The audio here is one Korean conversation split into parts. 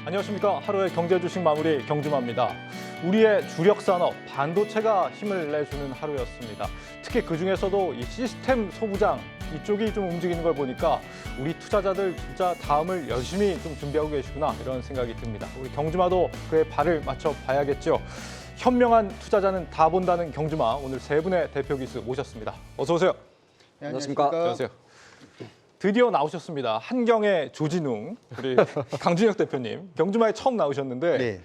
안녕하십니까. 하루의 경제 주식 마무리 경주마입니다. 우리의 주력 산업 반도체가 힘을 내주는 하루였습니다. 특히 그중에서도 이 시스템 소부장 이쪽이 좀 움직이는 걸 보니까 우리 투자자들 진짜 다음을 열심히 좀 준비하고 계시구나 이런 생각이 듭니다. 우리 경주마도 그에 발을 맞춰 봐야겠죠. 현명한 투자자는 다 본다는 경주마, 오늘 세 분의 대표 기수 모셨습니다. 어서 오세요. 네, 안녕하십니까. 안녕하세요. 드디어 나오셨습니다. 한경의 조진웅, 우리 강준혁 대표님. 경주마에 처음 나오셨는데 네.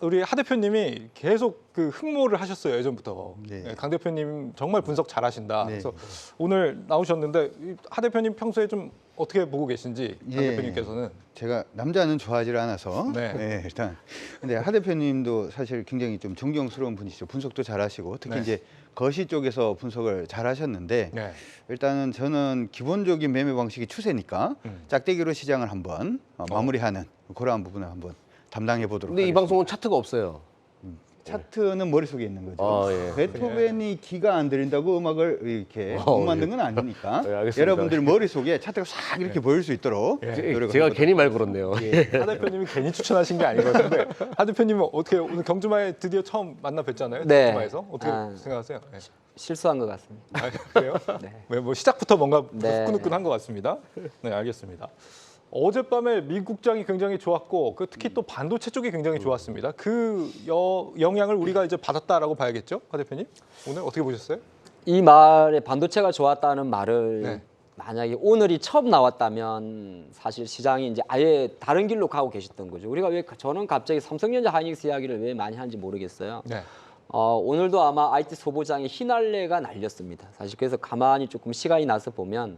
우리 하 대표님이 계속 그 흠모를 하셨어요, 예전부터. 네. 강 대표님 정말 분석 잘하신다. 네. 그래서 오늘 나오셨는데 하 대표님 평소에 좀 어떻게 보고 계신지 강 예. 대표님께서는. 제가 남자는 좋아하지 않아서 네. 일단 근데 하 대표님도 사실 굉장히 좀 존경스러운 분이시죠. 분석도 잘하시고 특히 네. 이제 거시 쪽에서 분석을 잘하셨는데 네. 일단은 저는 기본적인 매매 방식이 추세니까 짝대기로 시장을 한번 마무리하는 그러한 부분을 한번 담당해 보도록 근데 이 하겠습니다. 방송은 차트가 없어요. 차트는 머릿속에 있는 거죠. 예. 베토벤이 기가 안 들린다고 음악을 이렇게 못 만든 건 아니니까 네, 알겠습니다. 여러분들 머릿속에 차트가 싹 이렇게 보일 수 있도록 노력을 제가 해보도록 괜히 말 걸었네요. 하 대표님이 괜히 추천하신 게 아닌 것 같은데 하 대표님은 어떻게 오늘 경주마에 드디어 처음 만나 뵀잖아요. 네. 경주마에서 어떻게 아. 생각하세요? 네. 실수한 것 같습니다. 아, 그래요? 네. 왜 뭐 시작부터 뭔가 네. 후끈후끈한 것 같습니다. 네, 알겠습니다. 어젯밤에 미국장이 굉장히 좋았고, 특히 또 반도체 쪽이 굉장히 좋았습니다. 그 영향을 우리가 이제 받았다라고 봐야겠죠, 하 대표님? 오늘 어떻게 보셨어요? 이 말에 반도체가 좋았다는 말을 네. 만약에 오늘이 처음 나왔다면 사실 시장이 이제 아예 다른 길로 가고 계셨던 거죠. 우리가 왜 저는 갑자기 삼성전자 하이닉스 이야기를 왜 많이 하는지 모르겠어요. 네. 오늘도 아마 IT 소보장의 휘날레가 날렸습니다. 사실 그래서 가만히 조금 시간이 나서 보면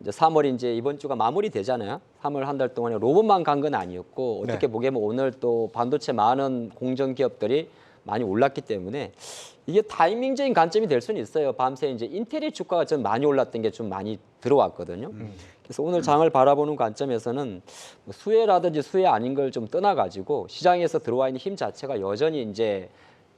이제 3월 이제 이번 주가 마무리되잖아요. 3월 한 달 동안에 로봇만 간 건 아니었고 어떻게 네. 보면 오늘 또 반도체 많은 공정 기업들이 많이 올랐기 때문에 이게 타이밍적인 관점이 될 수는 있어요. 밤새 이제 인텔의 주가가 좀 많이 올랐던 게 좀 많이 들어왔거든요. 그래서 오늘 장을 바라보는 관점에서는 뭐 수혜라든지 수혜 아닌 걸 좀 떠나가지고 시장에서 들어와 있는 힘 자체가 여전히 이제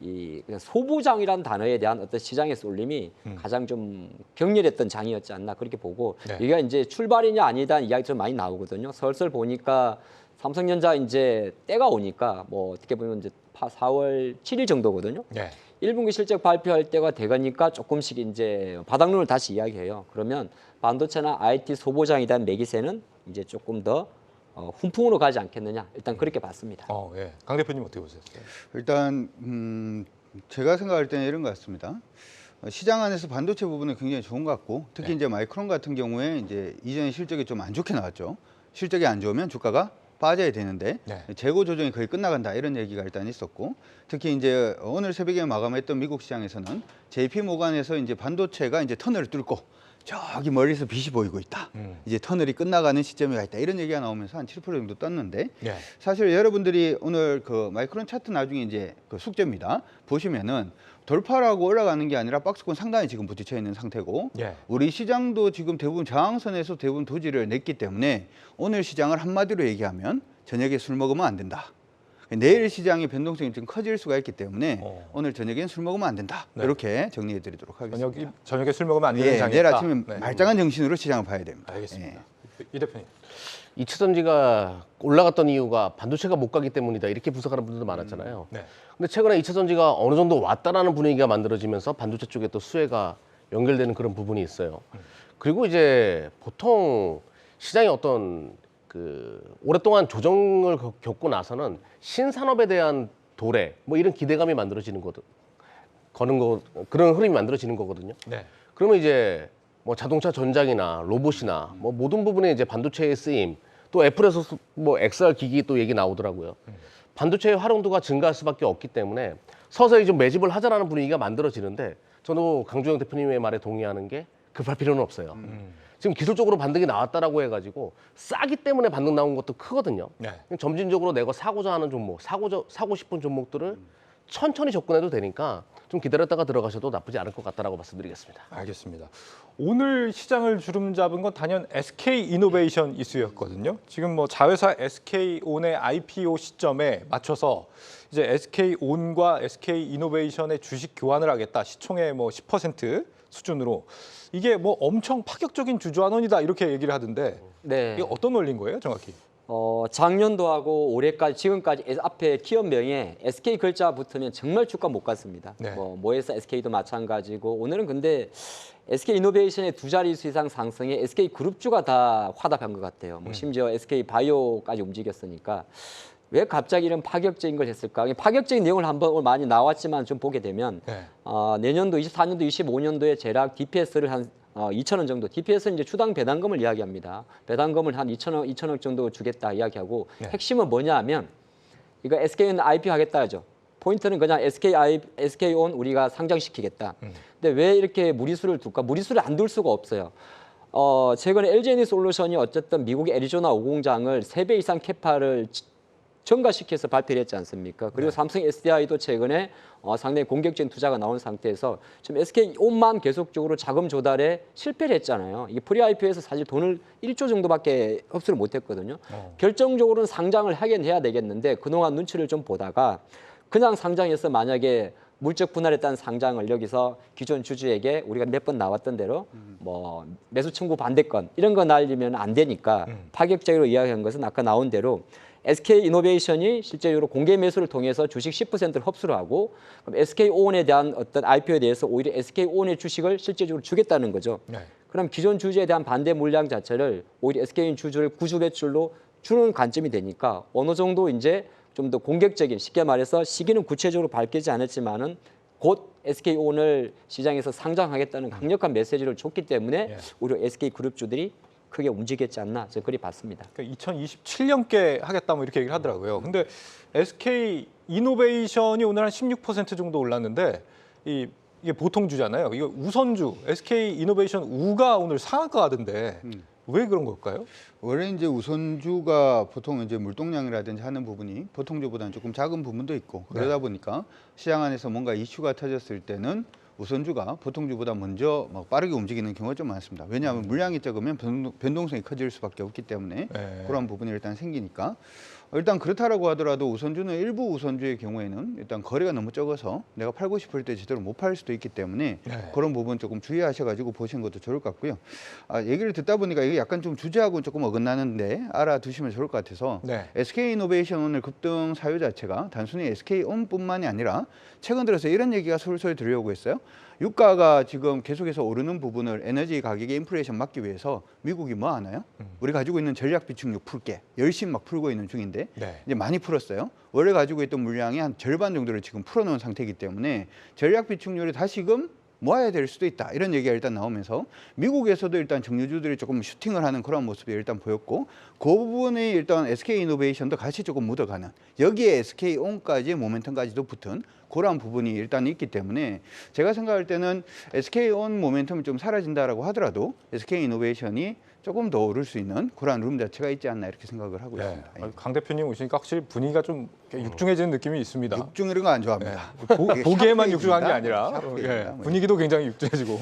이 그냥 소부장이라는 단어에 대한 어떤 시장의 쏠림이 가장 좀 격렬했던 장이었지 않나 그렇게 보고 네. 이게 이제 출발이냐 아니다는 이야기 좀 많이 나오거든요. 설설 보니까 삼성전자 이제 때가 오니까 뭐 어떻게 보면 이제 4월 7일 정도거든요. 네. 1분기 실적 발표할 때가 되가니까 조금씩 이제 바닥론을 다시 이야기해요. 그러면 반도체나 IT 소보장에 대한 매기세는 이제 조금 더 훈풍으로 가지 않겠느냐. 일단 그렇게 봤습니다. 예. 강 대표님 어떻게 보셨어요? 일단 제가 생각할 때는 이런 것 같습니다. 시장 안에서 반도체 부분은 굉장히 좋은 것 같고 특히 네. 이제 마이크론 같은 경우에 이제 이전에 실적이 좀 안 좋게 나왔죠. 실적이 안 좋으면 주가가 빠져야 되는데 네. 재고 조정이 거의 끝나간다 이런 얘기가 일단 있었고 특히 이제 오늘 새벽에 마감했던 미국 시장에서는 JP 모간에서 이제 반도체가 이제 터널을 뚫고 저기 멀리서 빛이 보이고 있다. 이제 터널이 끝나가는 시점에 가 있다. 이런 얘기가 나오면서 한 7% 정도 떴는데 네. 사실 여러분들이 오늘 그 마이크론 차트 나중에 이제 그 숙제입니다. 보시면은 돌파라고 올라가는 게 아니라 박스권 상단에 지금 부딪혀 있는 상태고 예. 우리 시장도 지금 대부분 저항선에서 대부분 도지를 냈기 때문에 오늘 시장을 한마디로 얘기하면 저녁에 술 먹으면 안 된다. 내일 시장의 변동성이 좀 커질 수가 있기 때문에 오늘 저녁엔 술 먹으면 안 된다. 네. 이렇게 정리해 드리도록 하겠습니다. 저녁에 술 먹으면 안 되는 예, 장이다. 내일 아침에 네. 말짱한 정신으로 시장을 봐야 됩니다. 알겠습니다. 예. 이 대표님. 2차전지가 올라갔던 이유가 반도체가 못 가기 때문이다 이렇게 분석하는 분들도 많았잖아요. 네. 근데 최근에 2차전지가 어느 정도 왔다라는 분위기가 만들어지면서 반도체 쪽에 또 수혜가 연결되는 그런 부분이 있어요. 그리고 이제 보통 시장의 어떤 그 오랫동안 조정을 겪고 나서는 신산업에 대한 도래 뭐 이런 기대감이 만들어지는 그런 흐름이 만들어지는 거거든요. 네. 그러면 이제 뭐 자동차 전장이나 로봇이나 뭐 모든 부분에 이제 반도체의 쓰임 또 애플에서 뭐 XR 기기 또 얘기 나오더라고요. 반도체의 활용도가 증가할 수밖에 없기 때문에 서서히 좀 매집을 하자라는 분위기가 만들어지는데 저도 강주영 대표님의 말에 동의하는 게 급할 필요는 없어요. 지금 기술적으로 반등이 나왔다라고 해가지고 싸기 때문에 반등 나온 것도 크거든요. 네. 점진적으로 내가 사고자 하는 종목, 사고 싶은 종목들을 천천히 접근해도 되니까 좀 기다렸다가 들어가셔도 나쁘지 않을 것 같다라고 말씀드리겠습니다. 알겠습니다. 오늘 시장을 주름잡은 건 단연 SK 이노베이션 이슈였거든요. 지금 뭐 자회사 SK온의 IPO 시점에 맞춰서 이제 SK온과 SK 이노베이션의 주식 교환을 하겠다. 시총의 뭐 10% 수준으로. 이게 뭐 엄청 파격적인 주주환원이다 이렇게 얘기를 하던데 네. 이게 어떤 원리인 거예요, 정확히? 작년도하고 올해까지 지금까지 앞에 기업명에 SK 글자 붙으면 정말 주가 못 갔습니다. 네. 모에서 SK도 마찬가지고 오늘은 근데 SK 이노베이션의 두 자릿수 이상 상승에 SK 그룹주가 다 화답한 것 같아요. 심지어 SK 바이오까지 움직였으니까 왜 갑자기 이런 파격적인 걸 했을까? 파격적인 내용을 한번 오늘 많이 나왔지만 좀 보게 되면 네. 내년도 24년도 25년도에 대략 DPS를 한 2,000원 정도. DPS는 이제 추당 배당금을 이야기합니다. 배당금을 한 2,000억 정도 주겠다 이야기하고 네. 핵심은 뭐냐 하면 이거 SK는 IPO 하겠다 하죠. 포인트는 그냥 SK온 우리가 상장시키겠다. 근데 왜 이렇게 무리수를 둘까? 무리수를 안 둘 수가 없어요. 최근에 LG에너지솔루션이 어쨌든 미국의 애리조나 5공장을 3배 이상 캐파를 증가시켜서 발표를 했지 않습니까? 그리고 삼성 SDI도 최근에 상당히 공격적인 투자가 나온 상태에서 지금 SK온만 계속적으로 자금 조달에 실패를 했잖아요. 이게 프리-IPO에서 사실 돈을 1조 정도밖에 흡수를 못했거든요. 결정적으로는 상장을 하긴 해야 되겠는데 그동안 눈치를 좀 보다가 그냥 상장해서 만약에 물적 분할했다는 상장을 여기서 기존 주주에게 우리가 몇 번 나왔던 대로 뭐 매수 청구 반대권 이런 거 날리면 안 되니까 파격적으로 이야기한 것은 아까 나온 대로 SK 이노베이션이 실제로 공개 매수를 통해서 주식 10%를 흡수를 하고 그럼 SK온에 대한 어떤 IPO에 대해서 오히려 SK온의 주식을 실제적으로 주겠다는 거죠. 네. 그럼 기존 주주에 대한 반대 물량 자체를 오히려 SK인 주주를 구주 배출로 주는 관점이 되니까 어느 정도 이제 좀 더 공격적인 쉽게 말해서 시기는 구체적으로 밝히지 않았지만은 곧 SK온을 시장에서 상장하겠다는 강력한 메시지를 줬기 때문에 예. 오히려 SK 그룹주들이 크게 움직였지 않나 저는 그리 봤습니다. 그러니까 2027년께 하겠다 뭐 이렇게 얘기를 하더라고요. 근데 SK 이노베이션이 오늘 한 16% 정도 올랐는데 이게 보통 주잖아요. 이거 우선주 SK 이노베이션 우가 오늘 상한가던데 왜 그런 걸까요? 원래 이제 우선주가 보통 이제 물동량이라든지 하는 부분이 보통주보다는 조금 작은 부분도 있고 그러다 보니까 시장 안에서 뭔가 이슈가 터졌을 때는 우선주가 보통주보다 먼저 막 빠르게 움직이는 경우가 좀 많습니다. 왜냐하면 물량이 적으면 변동성이 커질 수밖에 없기 때문에 네. 그런 부분이 일단 생기니까 일단 그렇다라고 하더라도 우선주는 일부 우선주의 경우에는 일단 거래가 너무 적어서 내가 팔고 싶을 때 제대로 못 팔 수도 있기 때문에 네. 그런 부분 조금 주의하셔가지고 보시는 것도 좋을 것 같고요. 얘기를 듣다 보니까 이게 약간 좀 주제하고는 조금 어긋나는데 알아두시면 좋을 것 같아서 네. SK이노베이션 오늘 급등 사유 자체가 단순히 SK온뿐만이 아니라 최근 들어서 이런 얘기가 솔솔 들려오고 있어요. 유가가 지금 계속해서 오르는 부분을 에너지 가격의 인플레이션 막기 위해서 미국이 뭐 하나요? 우리 가지고 있는 전략 비축력 풀게 열심히 막 풀고 있는 중인데 네. 이제 많이 풀었어요. 원래 가지고 있던 물량의 한 절반 정도를 지금 풀어놓은 상태이기 때문에 전략 비축률이 다시금 모아야 될 수도 있다. 이런 얘기가 일단 나오면서 미국에서도 일단 정유주들이 조금 슈팅을 하는 그런 모습이 일단 보였고 그 부분이 일단 SK이노베이션도 같이 조금 묻어가는 여기에 SK온까지 모멘텀까지도 붙은 그런 부분이 일단 있기 때문에 제가 생각할 때는 SK온 모멘텀이 좀 사라진다라고 하더라도 SK이노베이션이 조금 더 오를 수 있는 그런 룸 자체가 있지 않나 이렇게 생각을 하고 네. 있습니다. 예. 강 대표님 오시니까 확실히 분위기가 좀 육중해지는 느낌이 있습니다. 육중 이런 거 안 좋아합니다. 보기에만 샤프해집니다. 육중한 게 아니라 샤프해집니다. 뭐. 분위기도 굉장히 육중해지고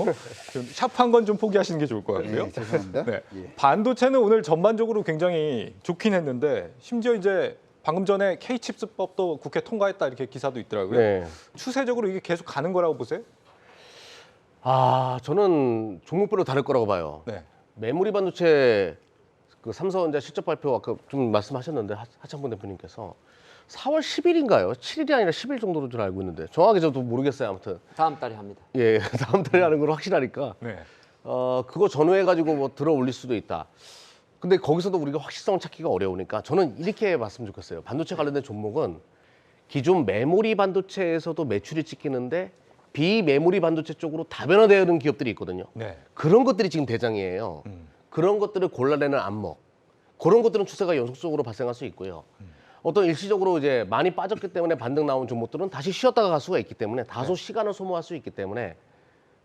좀 샵한 건 좀 포기하시는 게 좋을 것 같고요. 네, 죄송합니다. 네. 예. 반도체는 오늘 전반적으로 굉장히 좋긴 했는데 심지어 이제 방금 전에 K칩스법도 국회 통과했다 이렇게 기사도 있더라고요. 네. 추세적으로 이게 계속 가는 거라고 보세요? 저는 종목별로 다를 거라고 봐요. 네. 메모리 반도체 그 삼성전자 실적 발표 아까 좀 말씀하셨는데 하창범 대표님께서 4월 10일인가요? 7일이 아니라 10일 정도로 줄 알고 있는데 정확히 저도 모르겠어요. 아무튼 다음 달에 합니다. 예 다음 달에 하는 걸 확실하니까 네. 그거 전후해 가지고 뭐 들어 올릴 수도 있다. 근데 거기서도 우리가 확실성을 찾기가 어려우니까 저는 이렇게 봤으면 좋겠어요. 반도체 관련된 종목은 기존 메모리 반도체에서도 매출이 찍히는데 비메모리 반도체 쪽으로 다변화되는 기업들이 있거든요. 네. 그런 것들이 지금 대장이에요. 그런 것들을 골라내는 안목. 그런 것들은 추세가 연속적으로 발생할 수 있고요. 어떤 일시적으로 이제 많이 빠졌기 때문에 반등 나온 종목들은 다시 쉬었다가 갈 수가 있기 때문에 다소 시간을 소모할 수 있기 때문에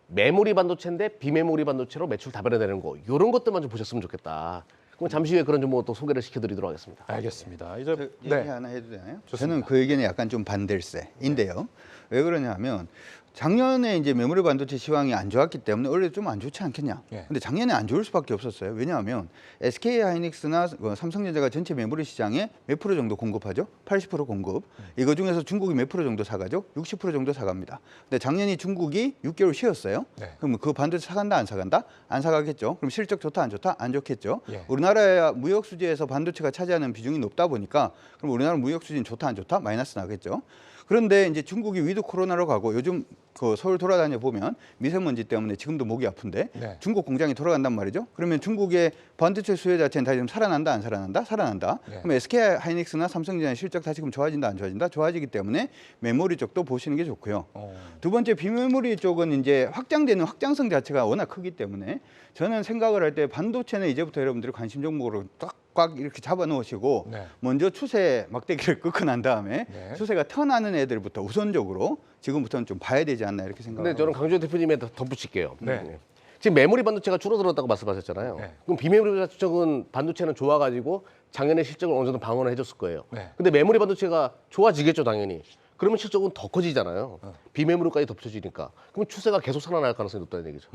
메모리 반도체인데 비메모리 반도체로 매출 다변화되는 거 이런 것들만 좀 보셨으면 좋겠다. 그럼 잠시 후에 그런 종목 또 소개를 시켜드리도록 하겠습니다. 알겠습니다. 이제 얘기 하나 해도 되나요? 좋습니다. 저는 그 의견에 약간 좀 반댈세인데요. 왜 그러냐면 작년에 이제 메모리 반도체 시황이 안 좋았기 때문에 원래 좀 안 좋지 않겠냐. 예. 근데 작년에 안 좋을 수밖에 없었어요. 왜냐하면 SK 하이닉스나 삼성전자가 전체 메모리 시장에 몇 프로 정도 공급하죠? 80% 공급. 이거 중에서 중국이 몇 프로 정도 사가죠? 60% 정도 사갑니다. 근데 작년이 중국이 6개월 쉬었어요. 네. 그럼 그 반도체 사간다 안 사간다? 안 사가겠죠. 그럼 실적 좋다 안 좋다? 안 좋겠죠. 예. 우리나라의 무역 수지에서 반도체가 차지하는 비중이 높다 보니까 그럼 우리나라 무역 수지는 좋다 안 좋다? 마이너스 나겠죠. 그런데 이제 중국이 위드 코로나로 가고 요즘 그 서울 돌아다녀 보면 미세먼지 때문에 지금도 목이 아픈데 네. 중국 공장이 돌아간단 말이죠. 그러면 중국의 반도체 수요 자체는 다 지금 살아난다 안 살아난다? 살아난다. 네. 그럼 SK 하이닉스나 삼성전자 실적 다시금 좋아진다 안 좋아진다? 좋아지기 때문에 메모리 쪽도 보시는 게 좋고요. 두 번째 비메모리 쪽은 이제 확장되는 확장성 자체가 워낙 크기 때문에 저는 생각을 할 때 반도체는 이제부터 여러분들이 관심 종목으로 꽉 이렇게 잡아 놓으시고 네. 먼저 추세 막대기를 끄고 난 다음에 네. 추세가 턴하는 애들부터 우선적으로 지금부터는 좀 봐야 되지 않나 이렇게 근데 생각합니다. 저는 강주현 대표님에 덧붙일게요. 네. 지금 메모리 반도체가 줄어들었다고 말씀하셨잖아요. 네. 그럼 비메모리 반도체는 좋아가지고 작년에 실적을 어느 정도 방어를 해줬을 거예요. 네. 근데 메모리 반도체가 좋아지겠죠, 당연히. 그러면 실적은 더 커지잖아요. 비메모리까지 덮쳐지니까. 그럼 추세가 계속 살아날 가능성이 높다는 얘기죠.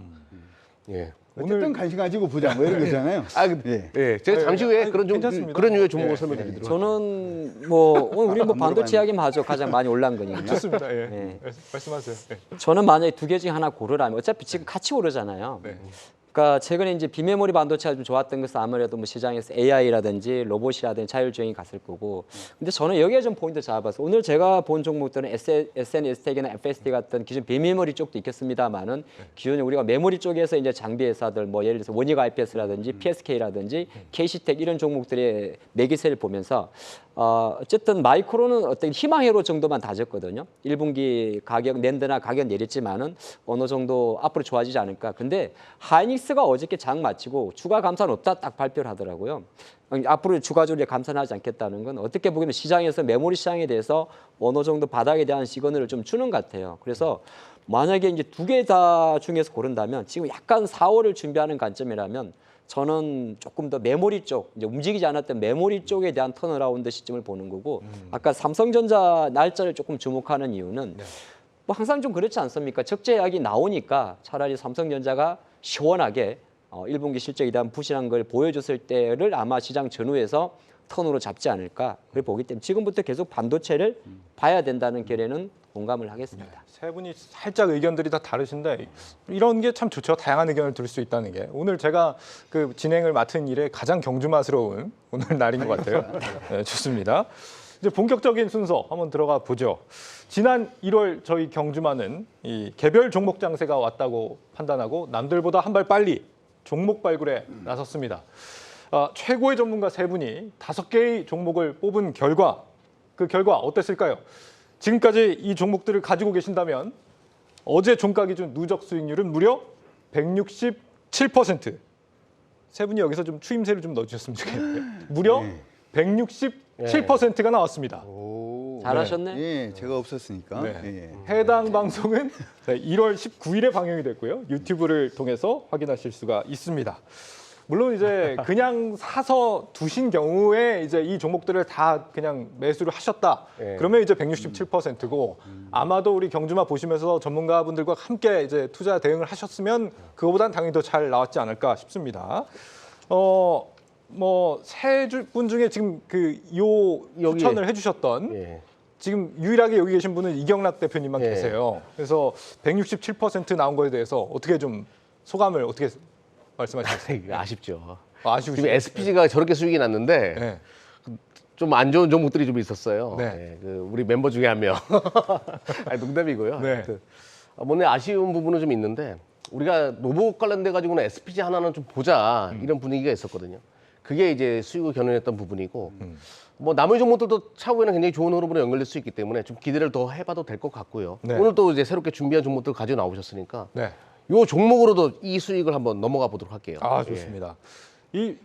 예. 어쨌든 관심 가지고 보자 뭐 이런 거잖아요. 아, 근데, 예. 예. 제가 잠시 후에 그런 괜찮습니다. 그런 유의 종목을 예. 설명해 드리도록 저는 뭐 오늘 우리 뭐 반도체 이야기만 하죠. 가장 많이 올라간 거니까. 좋습니다. 예. 네. 말씀하세요. 예. 저는 만약에 두 개 중에 하나 고르라면 어차피 지금 같이 오르잖아요. 네. 그러니까 최근에 이제 비메모리 반도체가 좀 좋았던 것은 아무래도 뭐 시장에서 AI라든지 로봇이라든지 자율주행이 갔을 거고. 근데 저는 여기에 좀 포인트 잡아서 오늘 제가 본 종목들은 SNS텍이나 FSD 같은 기존 비메모리 쪽도 있겠습니다만은 기존에 우리가 메모리 쪽에서 이제 장비 회사들 뭐 예를 들어서 원익 IPS라든지 PSK라든지 KC텍 이런 종목들의 매기세를 보면서 어쨌든 마이크로는 어떤 희망회로 정도만 다졌거든요. 1분기 가격 낸드나 가격 내렸지만은 어느 정도 앞으로 좋아지지 않을까. 근데 하이닉스가 어저께 장 마치고 추가 감사는 없다 딱 발표를 하더라고요. 앞으로 추가적으로 감사는 하지 않겠다는 건 어떻게 보면 시장에서 메모리 시장에 대해서 어느 정도 바닥에 대한 시그널을 좀 주는 것 같아요. 그래서 만약에 이제 두 개 다 중에서 고른다면 지금 약간 4월을 준비하는 관점이라면 저는 조금 더 메모리 쪽, 이제 움직이지 않았던 메모리 쪽에 대한 턴어라운드 시점을 보는 거고 아까 삼성전자 날짜를 조금 주목하는 이유는 뭐 항상 좀 그렇지 않습니까? 적재약이 나오니까 차라리 삼성전자가 시원하게 1분기 실적에 대한 부실한 걸 보여줬을 때를 아마 시장 전후에서 턴으로 잡지 않을까 그걸 보기 때문에 지금부터 계속 반도체를 봐야 된다는 결에는 공감을 하겠습니다. 세 분이 살짝 의견들이 다 다르신데 이런 게 참 좋죠. 다양한 의견을 들을 수 있다는 게 오늘 제가 그 진행을 맡은 일에 가장 경주마스러운 오늘 날인 것 같아요. 네, 좋습니다. 이제 본격적인 순서 한번 들어가 보죠. 지난 1월 저희 경주마는 이 개별 종목 장세가 왔다고 판단하고 남들보다 한 발 빨리 종목 발굴에 나섰습니다. 최고의 전문가 세 분이 5개의 종목을 뽑은 결과 그 결과 어땠을까요? 지금까지 이 종목들을 가지고 계신다면 어제 종가 기준 누적 수익률은 무려 167%. 세 분이 여기서 좀 추임새를 좀 넣어주셨으면 좋겠는데 무려 167%가 나왔습니다. 잘하셨네. 예, 제가 없었으니까. 네. 예. 해당 방송은 1월 19일에 방영이 됐고요. 유튜브를 통해서 확인하실 수가 있습니다. 물론 이제 그냥 사서 두신 경우에 이제 이 종목들을 다 그냥 매수를 하셨다. 예. 그러면 이제 167%고 아마도 우리 경주마 보시면서 전문가분들과 함께 이제 투자 대응을 하셨으면 그거보단 당연히 더 잘 나왔지 않을까 싶습니다. 뭐 세 분 중에 지금 여기. 추천을 해주셨던 예. 지금 유일하게 여기 계신 분은 이경락 대표님만 예. 계세요. 그래서 167% 나온 거에 대해서 어떻게 좀 소감을 어떻게 말씀하시겠어요? 아쉽죠. 아쉬우시죠? 지금 SPG가 저렇게 수익이 났는데 네. 좀 안 좋은 종목들이 좀 있었어요. 네. 예, 그 우리 멤버 중에 한 명. 아니, 농담이고요. 네. 하여튼. 오늘 아쉬운 부분은 좀 있는데 우리가 로봇 관련돼 가지고는 SPG 하나는 좀 보자 이런 분위기가 있었거든요. 그게 이제 수익을 견인했던 부분이고 뭐 나머지 종목들도 차후에는 굉장히 좋은 흐름으로 연결될 수 있기 때문에 좀 기대를 더 해봐도 될 것 같고요. 네. 오늘 또 이제 새롭게 준비한 종목들 가지고 나오셨으니까 네. 요 종목으로도 이 수익을 한번 넘어가 보도록 할게요. 아 좋습니다.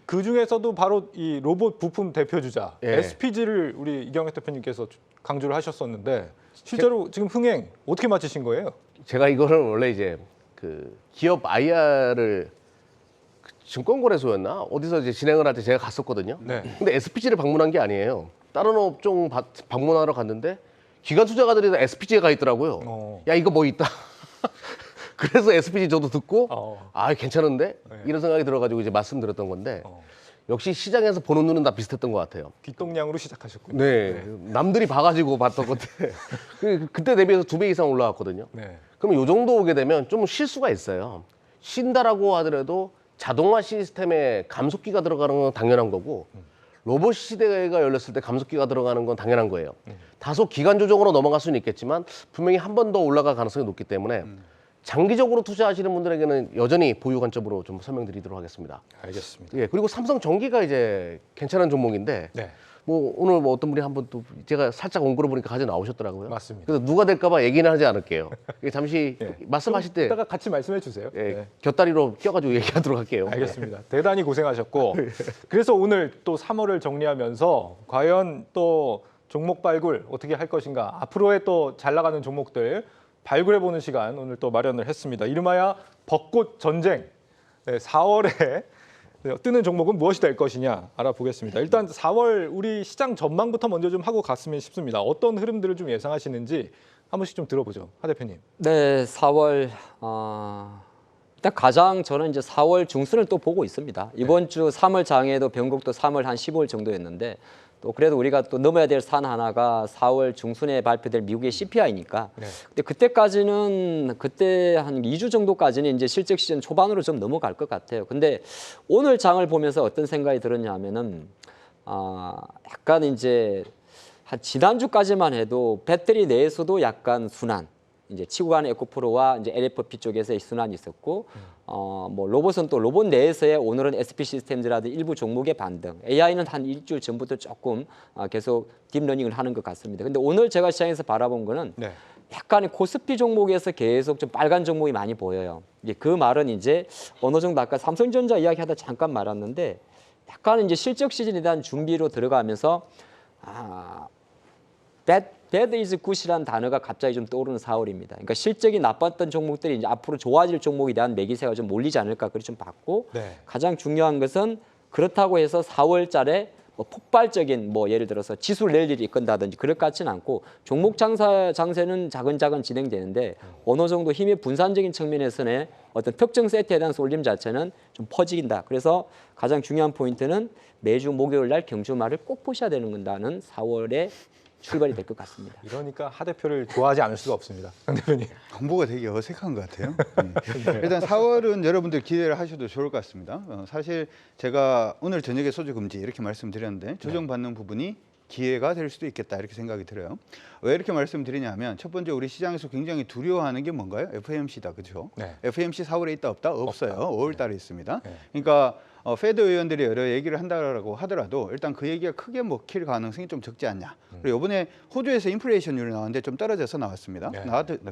그 중에서도 바로 이 로봇 부품 대표 주자 예. SPG를 우리 이경락 대표님께서 강조를 하셨었는데 실제로 지금 흥행 어떻게 맞추신 거예요? 제가 이거를 원래 이제 그 기업 IR을 증권거래소였나 어디서 이제 진행을 할 때 제가 갔었거든요. 네. 근데 SPG를 방문한 게 아니에요. 다른 업종 방문하러 갔는데 기관 투자가들이 다 SPG에 가 있더라고요. 야 이거 뭐 있다. 그래서 SPG 저도 듣고 아 괜찮은데 네. 이런 생각이 들어가지고 이제 말씀드렸던 건데 역시 시장에서 보는 눈은 다 비슷했던 것 같아요. 뒷동량으로 시작하셨군요. 네, 남들이 봐가지고 봤던 건데 그때 대비해서 2배 이상 올라왔거든요. 네. 그러면 이 정도 오게 되면 좀 쉴 수가 있어요. 쉰다라고 하더라도 자동화 시스템에 감속기가 들어가는 건 당연한 거고 로봇 시대가 열렸을 때 감속기가 들어가는 건 당연한 거예요. 다소 기간 조정으로 넘어갈 수는 있겠지만 분명히 한 번 더 올라갈 가능성이 높기 때문에 장기적으로 투자하시는 분들에게는 여전히 보유 관점으로 좀 설명드리도록 하겠습니다. 알겠습니다. 예, 그리고 삼성전기가 이제 괜찮은 종목인데 네. 뭐 오늘 뭐 어떤 분이 한번 또 제가 살짝 온 거로 보니까 가져 나오셨더라고요. 맞습니다. 그래서 누가 될까봐 얘기는 하지 않을게요. 이게 잠시 예. 말씀하실 때 이따가 같이 말씀해 주세요. 예, 네. 곁다리로 껴가지고 얘기하도록 할게요. 알겠습니다. 대단히 고생하셨고 그래서 오늘 또 3월을 정리하면서 과연 또 종목 발굴 어떻게 할 것인가 앞으로의 또 잘 나가는 종목들 발굴해보는 시간 오늘 또 마련을 했습니다. 이름하여 벚꽃 전쟁. 네, 4월에 뜨는 종목은 무엇이 될 것이냐 알아보겠습니다. 일단 4월 우리 시장 전망부터 먼저 좀 하고 갔으면 싶습니다. 어떤 흐름들을 좀 예상하시는지 한 번씩 좀 들어보죠. 하 대표님. 네, 4월 일단 가장 저는 이제 4월 중순을 또 보고 있습니다. 이번 주 3월 장에도 변곡도 3월 한 15일 정도였는데 또 그래도 우리가 또 넘어야 될 산 하나가 4월 중순에 발표될 미국의 CPI니까. 네. 근데 그때까지는 그때 한 2주 정도까지는 이제 실적 시즌 초반으로 좀 넘어갈 것 같아요. 근데 오늘 장을 보면서 어떤 생각이 들었냐면은 약간 이제 한 지난주까지만 해도 배터리 내에서도 약간 순환. 이제 치고 가는 에코프로와 이제 LFP 쪽에서의 순환이 있었고, 뭐 로봇은 또 로봇 내에서의 오늘은 SP 시스템즈라든 일부 종목의 반등, AI는 한 일주일 전부터 조금 계속 딥러닝을 하는 것 같습니다. 근데 오늘 제가 시장에서 바라본 거는 네. 약간 코스피 종목에서 계속 좀 빨간 종목이 많이 보여요. 이제 그 말은 이제 어느 정도 아까 삼성전자 이야기하다 잠깐 말았는데, 약간 이제 실적 시즌에 대한 준비로 들어가면서 bad is good이라는 단어가 갑자기 좀 떠오르는 4월입니다. 그러니까 실적이 나빴던 종목들이 이제 앞으로 좋아질 종목에 대한 매기세가 좀 몰리지 않을까 그렇게 좀 봤고 네. 가장 중요한 것은 그렇다고 해서 4월달에 뭐 폭발적인 뭐 예를 들어서 지수 랠리를 이끈다든지 그럴 것 같지는 않고 종목 장세는 차근차근 진행되는데 어느 정도 힘의 분산적인 측면에서는 어떤 특정 세트에 대한 쏠림 자체는 좀 퍼진다. 그래서 가장 중요한 포인트는 매주 목요일 날 경주말을 꼭 보셔야 되는 건다는 4월에 출발이 될 것 같습니다. 이러니까 하 대표를 좋아하지 않을 수가 없습니다. 강 대표님. 홍보가 되게 어색한 것 같아요. 일단 4월은 여러분들 기대를 하셔도 좋을 것 같습니다. 사실 제가 오늘 저녁에 소주 금지 이렇게 말씀드렸는데 조정받는 부분이 기회가 될 수도 있겠다 이렇게 생각이 들어요. 왜 이렇게 말씀드리냐면 첫 번째 우리 시장에서 굉장히 두려워하는 게 뭔가요? FOMC다, 그렇죠? 네. FOMC 4월에 있다 없다? 없어요. 없다. 5월달에 있습니다. 네. 그러니까 페드 의원들이 여러 얘기를 한다고 하더라도 일단 그 얘기가 크게 먹힐 가능성이 좀 적지 않냐. 그리고 이번에 호주에서 인플레이션율이 나왔는데 좀 떨어져서 나왔습니다. 네.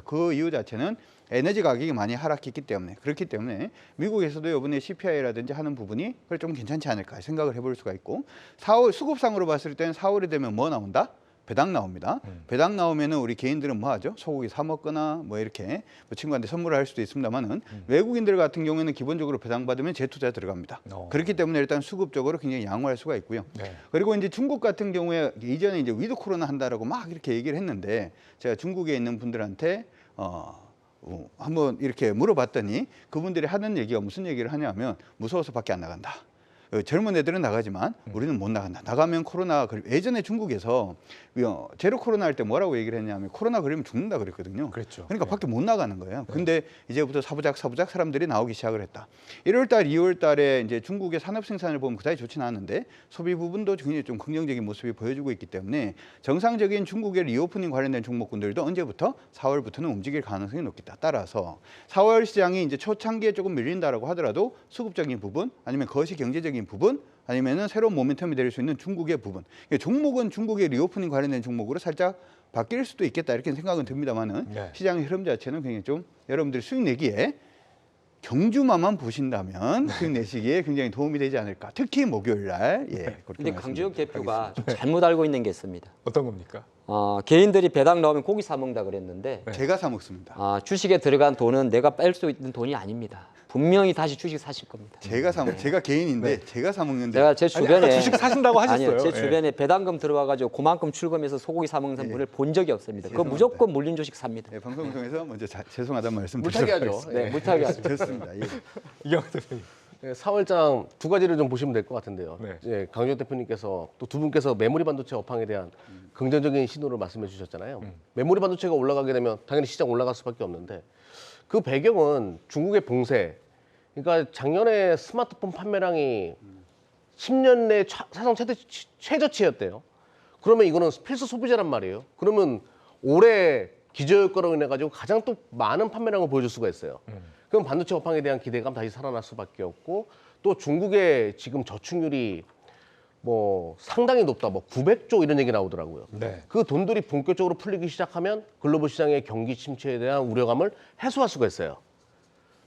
그 이유 자체는 에너지 가격이 많이 하락했기 때문에 그렇기 때문에 미국에서도 이번에 CPI라든지 하는 부분이 그래 좀 괜찮지 않을까 생각을 해볼 수가 있고 4월 수급상으로 봤을 때는 4월이 되면 뭐 나온다? 배당 나옵니다. 배당 나오면은 우리 개인들은 뭐 하죠? 소고기 사 먹거나 뭐 이렇게 뭐 친구한테 선물을 할 수도 있습니다만은 외국인들 같은 경우에는 기본적으로 배당 받으면 재투자 들어갑니다. 그렇기 때문에 일단 수급적으로 굉장히 양호할 수가 있고요. 네. 그리고 이제 중국 같은 경우에 이전에 이제 위드 코로나 한다라고 막 이렇게 얘기를 했는데 제가 중국에 있는 분들한테 한번 이렇게 물어봤더니 그분들이 하는 얘기가 무슨 얘기를 하냐면 무서워서밖에 안 나간다. 젊은 애들은 나가지만 우리는 못 나간다. 나가면 코로나 예전에 중국에서 제로 코로나 할 때 뭐라고 얘기를 했냐면 코로나 걸리면 죽는다 그랬거든요. 그랬죠. 그러니까 네. 밖에 못 나가는 거예요. 근데 이제부터 사부작 사람들이 나오기 시작을 했다. 1월 달, 2월 달에 이제 중국의 산업 생산을 보면 그다지 좋지는 않은데 소비 부분도 굉장히 좀 긍정적인 모습이 보여주고 있기 때문에 정상적인 중국의 리오프닝 관련된 종목군들도 언제부터 4월부터는 움직일 가능성이 높겠다. 따라서 4월 시장이 이제 초창기에 조금 밀린다라고 하더라도 수급적인 부분 아니면 거시 경제적인 부분 아니면은 새로운 모멘텀이 될 수 있는 중국의 부분. 종목은 중국의 리오프닝 관련된 종목으로 살짝 바뀔 수도 있겠다 이렇게 생각은 듭니다만은 네. 시장의 흐름 자체는 굉장히 좀 여러분들이 수익 내기에 경주마만 보신다면 수익 내시기에 굉장히 도움이 되지 않을까. 특히 목요일 날. 예. 그렇게 근데 강주혁 말씀드리도록 대표가 하겠습니다. 좀 잘못 알고 있는 게 있습니다. 어떤 겁니까? 개인들이 배당 나오면 고기 사 먹는다 그랬는데 제가 사 먹습니다. 주식에 들어간 돈은 내가 뺄 수 있는 돈이 아닙니다. 분명히 다시 주식 사실 겁니다. 제가 개인인데 제가 사 먹는데 제가 제 주변에 주식 사신다고 하셨어요. 아니요, 제 예. 주변에 배당금 들어와가지고 그만큼 출금해서 소고기 사 먹는 분을 본 적이 없습니다. 그거 죄송합니다. 무조건 물린 주식 삽니다. 네, 방송을 통해서 먼저 죄송하다는 말씀 물타기 하죠. 드리도록 네, 물타기 하죠. 좋습니다. 예. 이경환 대표님. 네, 4월장 두 가지를 좀 보시면 될 것 같은데요. 네. 예, 강주혁 대표님께서 또 두 분께서 메모리 반도체 업황에 대한 긍정적인 신호를 말씀해 주셨잖아요. 메모리 반도체가 올라가게 되면 당연히 시장 올라갈 수밖에 없는데 그 배경은 중국의 봉쇄. 그러니까 작년에 스마트폰 판매량이 10년 내 사상 최저치였대요. 그러면 이거는 필수 소비자란 말이에요. 그러면 올해 기저효과로 인해 가지고 가장 또 많은 판매량을 보여줄 수가 있어요. 그럼 반도체 업황에 대한 기대감 다시 살아날 수밖에 없고 또 중국의 지금 저축률이 뭐 상당히 높다, 뭐 900조 이런 얘기 나오더라고요. 네. 그 돈들이 본격적으로 풀리기 시작하면 글로벌 시장의 경기 침체에 대한 우려감을 해소할 수가 있어요.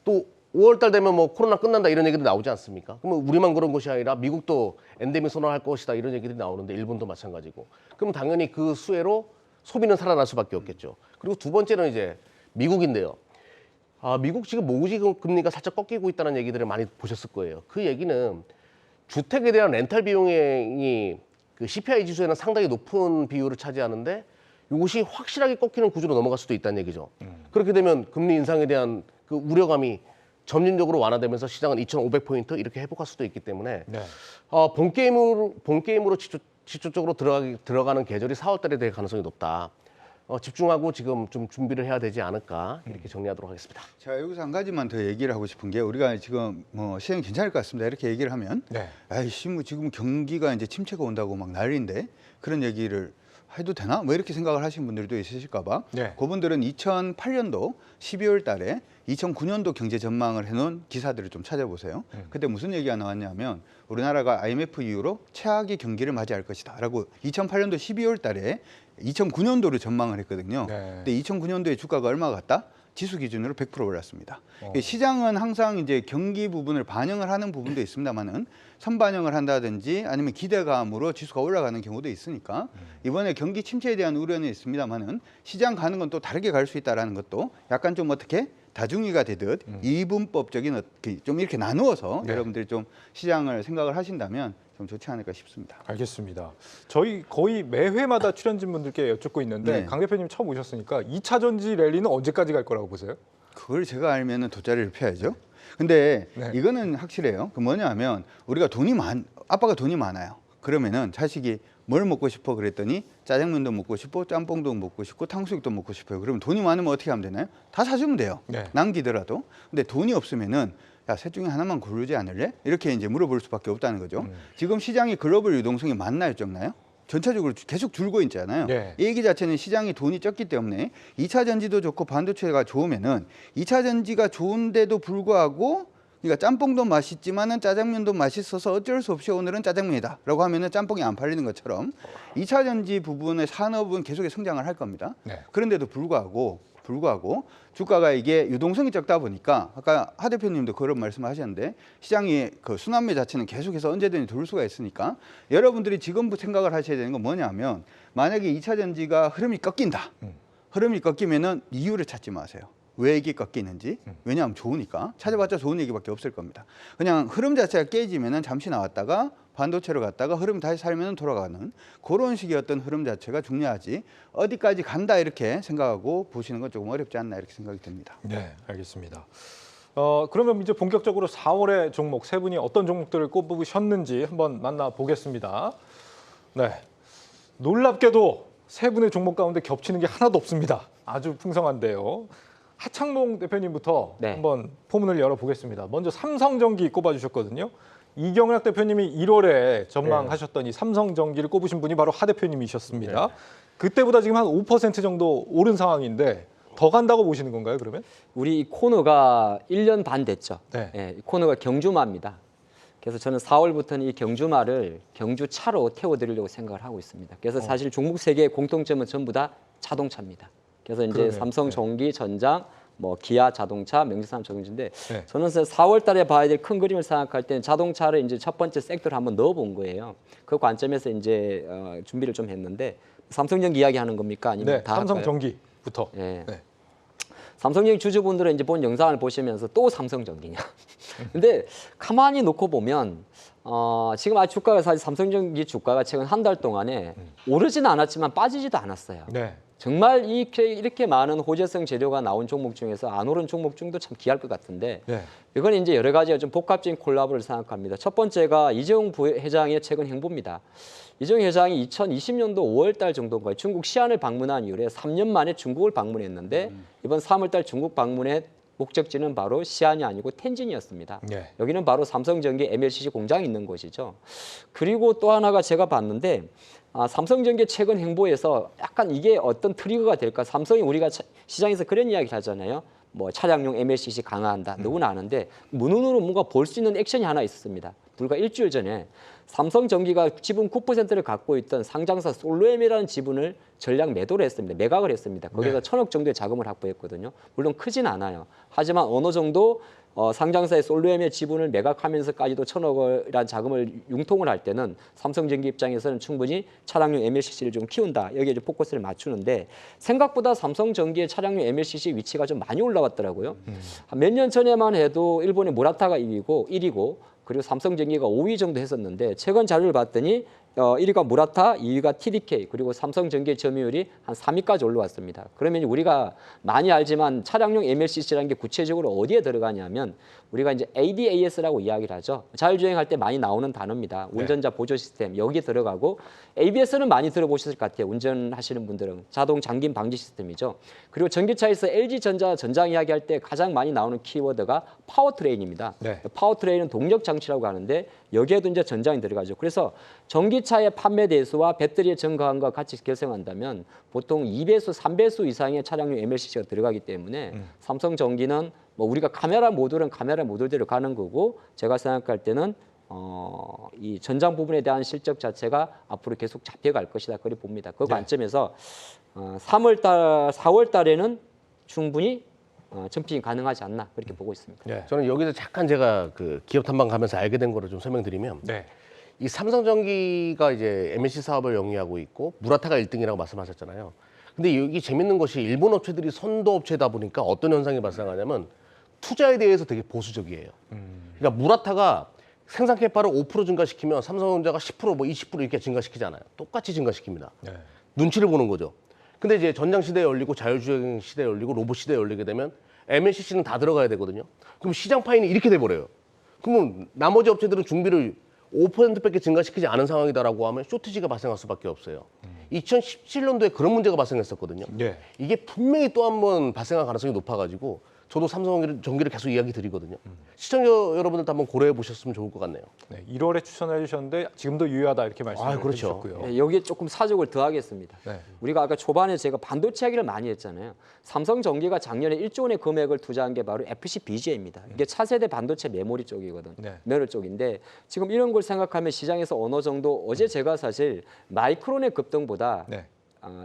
또 5월달 되면 뭐 코로나 끝난다 이런 얘기도 나오지 않습니까? 그러면 우리만 그런 것이 아니라 미국도 엔데믹 선언할 것이다 이런 얘기들이 나오는데 일본도 마찬가지고. 그럼 당연히 그 수혜로 소비는 살아날 수밖에 없겠죠. 그리고 두 번째는 이제 미국인데요. 미국 지금 모기 금리가 살짝 꺾이고 있다는 얘기들을 많이 보셨을 거예요. 그 얘기는 주택에 대한 렌탈 비용이 그 CPI 지수에는 상당히 높은 비율을 차지하는데 이것이 확실하게 꺾이는 구조로 넘어갈 수도 있다는 얘기죠. 그렇게 되면 금리 인상에 대한 그 우려감이 점진적으로 완화되면서 시장은 2,500포인트 이렇게 회복할 수도 있기 때문에 네. 본 게임으로 직접적으로 들어가는 계절이 4월달에 될 가능성이 높다. 집중하고 지금 좀 준비를 해야 되지 않을까 이렇게 정리하도록 하겠습니다. 자, 여기서 한 가지만 더 얘기를 하고 싶은 게 우리가 지금 뭐 시장이 괜찮을 것 같습니다. 이렇게 얘기를 하면 네. 아이씨 뭐 지금 경기가 이제 침체가 온다고 막 난리인데 그런 얘기를 해도 되나? 뭐 이렇게 생각을 하시는 분들도 있으실까 봐. 네. 그분들은 2008년도 12월 달에 2009년도 경제 전망을 해놓은 기사들을 좀 찾아보세요. 그때 무슨 얘기가 나왔냐면 우리나라가 IMF 이후로 최악의 경기를 맞이할 것이다 라고 2008년도 12월 달에 2009년도를 전망을 했거든요. 네. 근데 2009년도에 주가가 얼마 갔다? 지수 기준으로 100% 올랐습니다. 시장은 항상 이제 경기 부분을 반영을 하는 부분도 있습니다만은 선반영을 한다든지 아니면 기대감으로 지수가 올라가는 경우도 있으니까 이번에 경기 침체에 대한 우려는 있습니다만은 시장 가는 건 또 다르게 갈 수 있다라는 것도 약간 좀 어떻게 다중이가 되듯 이분법적인 좀 이렇게 나누어서 네. 여러분들이 좀 시장을 생각을 하신다면 좀 좋지 않을까 싶습니다. 알겠습니다. 저희 거의 매회마다 출연진 분들께 여쭙고 있는데 네. 강 대표님 처음 오셨으니까 2차 전지 랠리는 언제까지 갈 거라고 보세요? 그걸 제가 알면은 돗자리를 펴야죠. 근데 네. 이거는 확실해요. 그 뭐냐면 우리가 아빠가 돈이 많아요. 그러면은 자식이 뭘 먹고 싶어 그랬더니 짜장면도 먹고 싶고 짬뽕도 먹고 싶고 탕수육도 먹고 싶어요. 그러면 돈이 많으면 어떻게 하면 되나요? 다 사주면 돼요. 네. 남기더라도. 근데 돈이 없으면은 야, 셋 중에 하나만 고르지 않을래? 이렇게 이제 물어볼 수밖에 없다는 거죠. 지금 시장의 글로벌 유동성이 많나요, 적나요? 전체적으로 계속 줄고 있잖아요. 네. 이 얘기 자체는 시장이 돈이 적기 때문에 2차 전지도 좋고 반도체가 좋으면은 2차 전지가 좋은데도 불구하고 그러니까 짬뽕도 맛있지만은 짜장면도 맛있어서 어쩔 수 없이 오늘은 짜장면이다라고 하면은 짬뽕이 안 팔리는 것처럼 2차 전지 부분의 산업은 계속해서 성장을 할 겁니다. 네. 그런데도 불구하고 주가가 이게 유동성이 적다 보니까 아까 하 대표님도 그런 말씀하셨는데 시장이 그 순환매 자체는 계속해서 언제든지 돌 수가 있으니까 여러분들이 지금부터 생각을 하셔야 되는 건 뭐냐면 만약에 2차 전지가 흐름이 꺾인다. 흐름이 꺾이면은 이유를 찾지 마세요. 왜 이게 꺾이는지. 왜냐하면 좋으니까. 찾아봤자 좋은 얘기밖에 없을 겁니다. 그냥 흐름 자체가 깨지면은 잠시 나왔다가 반도체로 갔다가 흐름 다시 살면 돌아가는 그런 식의 어떤 흐름 자체가 중요하지 어디까지 간다 이렇게 생각하고 보시는 건 조금 어렵지 않나 이렇게 생각이 듭니다. 네, 알겠습니다. 그러면 이제 본격적으로 4월의 종목 세 분이 어떤 종목들을 꼽으셨는지 한번 만나보겠습니다. 네, 놀랍게도 세 분의 종목 가운데 겹치는 게 하나도 없습니다. 아주 풍성한데요. 하창봉 대표님부터 네. 한번 포문을 열어보겠습니다. 먼저 삼성전기 꼽아주셨거든요. 이경락 대표님이 1월에 전망하셨던 이 삼성전기를 꼽으신 분이 바로 하 대표님이셨습니다. 그때보다 지금 한 5% 정도 오른 상황인데 더 간다고 보시는 건가요, 그러면? 우리 이 코너가 1년 반 됐죠. 네. 예, 이 코너가 경주마입니다. 그래서 저는 4월부터는 이 경주마를 경주차로 태워드리려고 생각을 하고 있습니다. 그래서 사실 종목 세 개의 공통점은 전부 다 자동차입니다. 그래서 이제 그러네요. 삼성전기, 전장, 뭐 기아 자동차, 명지산 자동차인데 네. 저는 4월 달에 봐야 될 큰 그림을 생각할 때는 자동차를 이제 첫 번째 섹터를 한번 넣어본 거예요. 그 관점에서 이제 준비를 좀 했는데 삼성전기 이야기하는 겁니까? 아니면 네, 다 할까요? 삼성전기부터. 예. 네. 삼성전기 주주분들은 이제 본 영상을 보시면서 또 삼성전기냐. 근데 가만히 놓고 보면 지금 아직 주가가 사실 삼성전기 주가가 최근 한 달 동안에 오르지는 않았지만 빠지지도 않았어요. 네. 정말 이렇게 많은 호재성 재료가 나온 종목 중에서 안 오른 종목 중도 참 귀할 것 같은데 네. 이건 이제 여러 가지가 좀 복합적인 콜라보를 생각합니다. 첫 번째가 이재용 부회장의 최근 행보입니다. 이재용 회장이 2020년도 5월 달 정도인가요? 중국 시안을 방문한 이후에 3년 만에 중국을 방문했는데 이번 3월 달 중국 방문의 목적지는 바로 시안이 아니고 텐진이었습니다. 네. 여기는 바로 삼성전기 MLCC 공장이 있는 곳이죠. 그리고 또 하나가 제가 봤는데 삼성전기 최근 행보에서 약간 이게 어떤 트리거가 될까? 삼성이 우리가 시장에서 그런 이야기를 하잖아요. 뭐 차량용 MLCC 강화한다. 누구나 아는데 문운으로 뭔가 볼 수 있는 액션이 하나 있었습니다. 불과 일주일 전에 삼성전기가 지분 9%를 갖고 있던 상장사 솔로엠이라는 지분을 전량 매도를 했습니다. 매각을 했습니다. 거기서 1,000억 정도의 자금을 확보했거든요. 물론 크진 않아요. 하지만 어느 정도 상장사의 솔로엠의 지분을 매각하면서까지도 1,000억이라는 자금을 융통을 할 때는 삼성전기 입장에서는 충분히 차량용 MLCC를 좀 키운다. 여기에 좀 포커스를 맞추는데 생각보다 삼성전기의 차량용 MLCC 위치가 좀 많이 올라왔더라고요. 몇 년 전에만 해도 일본의 모라타가 1위고 그리고 삼성전기가 5위 정도 했었는데 최근 자료를 봤더니 1위가 무라타, 2위가 TDK, 그리고 삼성전기의 점유율이 한 3위까지 올라왔습니다. 그러면 우리가 많이 알지만 차량용 MLCC라는 게 구체적으로 어디에 들어가냐면 우리가 이제 ADAS라고 이야기를 하죠. 자율주행할 때 많이 나오는 단어입니다. 운전자 보조 시스템 여기에 들어가고 ABS는 많이 들어보셨을 것 같아요. 운전하시는 분들은 자동 잠김 방지 시스템이죠. 그리고 전기차에서 LG전자 전장 이야기할 때 가장 많이 나오는 키워드가 파워트레인입니다. 네. 파워트레인은 동력 장치라고 하는데 여기에도 이제 전장이 들어가죠. 그래서 전기차의 판매 대수와 배터리의 증가함과 같이 결성한다면 보통 2배수, 3배수 이상의 차량용 MLCC가 들어가기 때문에 삼성전기는 뭐 우리가 카메라 모듈은 카메라 모듈대로 가는 거고 제가 생각할 때는 이 전장 부분에 대한 실적 자체가 앞으로 계속 잡혀갈 것이다. 그렇게 봅니다. 그 관점에서 4월 달에는 충분히 점핑이 가능하지 않나 그렇게 보고 있습니다. 네. 저는 여기서 잠깐 제가 그 기업 탐방 가면서 알게 된 거를 좀 설명드리면 네. 이 삼성전기가 이제 MLC 사업을 영위하고 있고 무라타가 1등이라고 말씀하셨잖아요. 근데 여기 재밌는 것이 일본 업체들이 선도 업체다 보니까 어떤 현상이 발생하냐면 투자에 대해서 되게 보수적이에요. 그러니까 무라타가 생산 캐파를 5% 증가시키면 삼성전자가 10% 뭐 20% 이렇게 증가시키잖아요. 똑같이 증가시킵니다. 네. 눈치를 보는 거죠. 근데 이제 전장 시대에 열리고 자율주행 시대에 열리고 로봇 시대에 열리게 되면 MLCC는 다 들어가야 되거든요. 그럼 시장 파이는 이렇게 돼버려요. 그러면 나머지 업체들은 중비를 5%밖에 증가시키지 않은 상황이다라고 하면 쇼트지가 발생할 수밖에 없어요. 2017년도에 그런 문제가 발생했었거든요. 네. 이게 분명히 또 한 번 발생할 가능성이 높아가지고 저도 삼성전기를 계속 이야기 드리거든요. 시청자 여러분들도 한번 고려해 보셨으면 좋을 것 같네요. 네. 1월에 추천해 주셨는데 지금도 유효하다 이렇게 말씀해 그렇죠. 주셨고요. 네, 여기에 조금 사족을 더하겠습니다. 네. 우리가 아까 초반에 제가 반도체 이야기를 많이 했잖아요. 삼성전기가 작년에 1조 원의 금액을 투자한 게 바로 FCBGA입니다. 이게 차세대 반도체 메모리 쪽이거든. 네. 메모리 쪽인데 지금 이런 걸 생각하면 시장에서 어느 정도 어제 제가 사실 마이크론의 급등보다 네.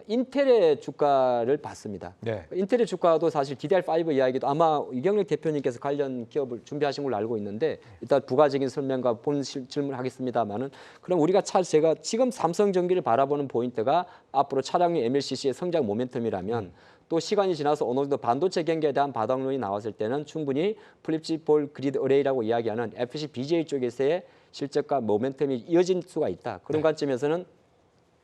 인텔의 주가를 봤습니다. 네. 인텔의 주가도 사실 DDR5 이야기도 아마 이경렬 대표님께서 관련 기업을 준비하신 걸로 알고 있는데 이따 부가적인 설명과 본 질문을 하겠습니다만은 그럼 우리가 제가 지금 삼성전기를 바라보는 포인트가 앞으로 차량용 MLCC의 성장 모멘텀이라면 또 시간이 지나서 어느 정도 반도체 경기에 대한 바닥론이 나왔을 때는 충분히 플립집 볼 그리드 어레이라고 이야기하는 FCBGA 쪽에서의 실적과 모멘텀이 이어질 수가 있다. 그런 관점에서는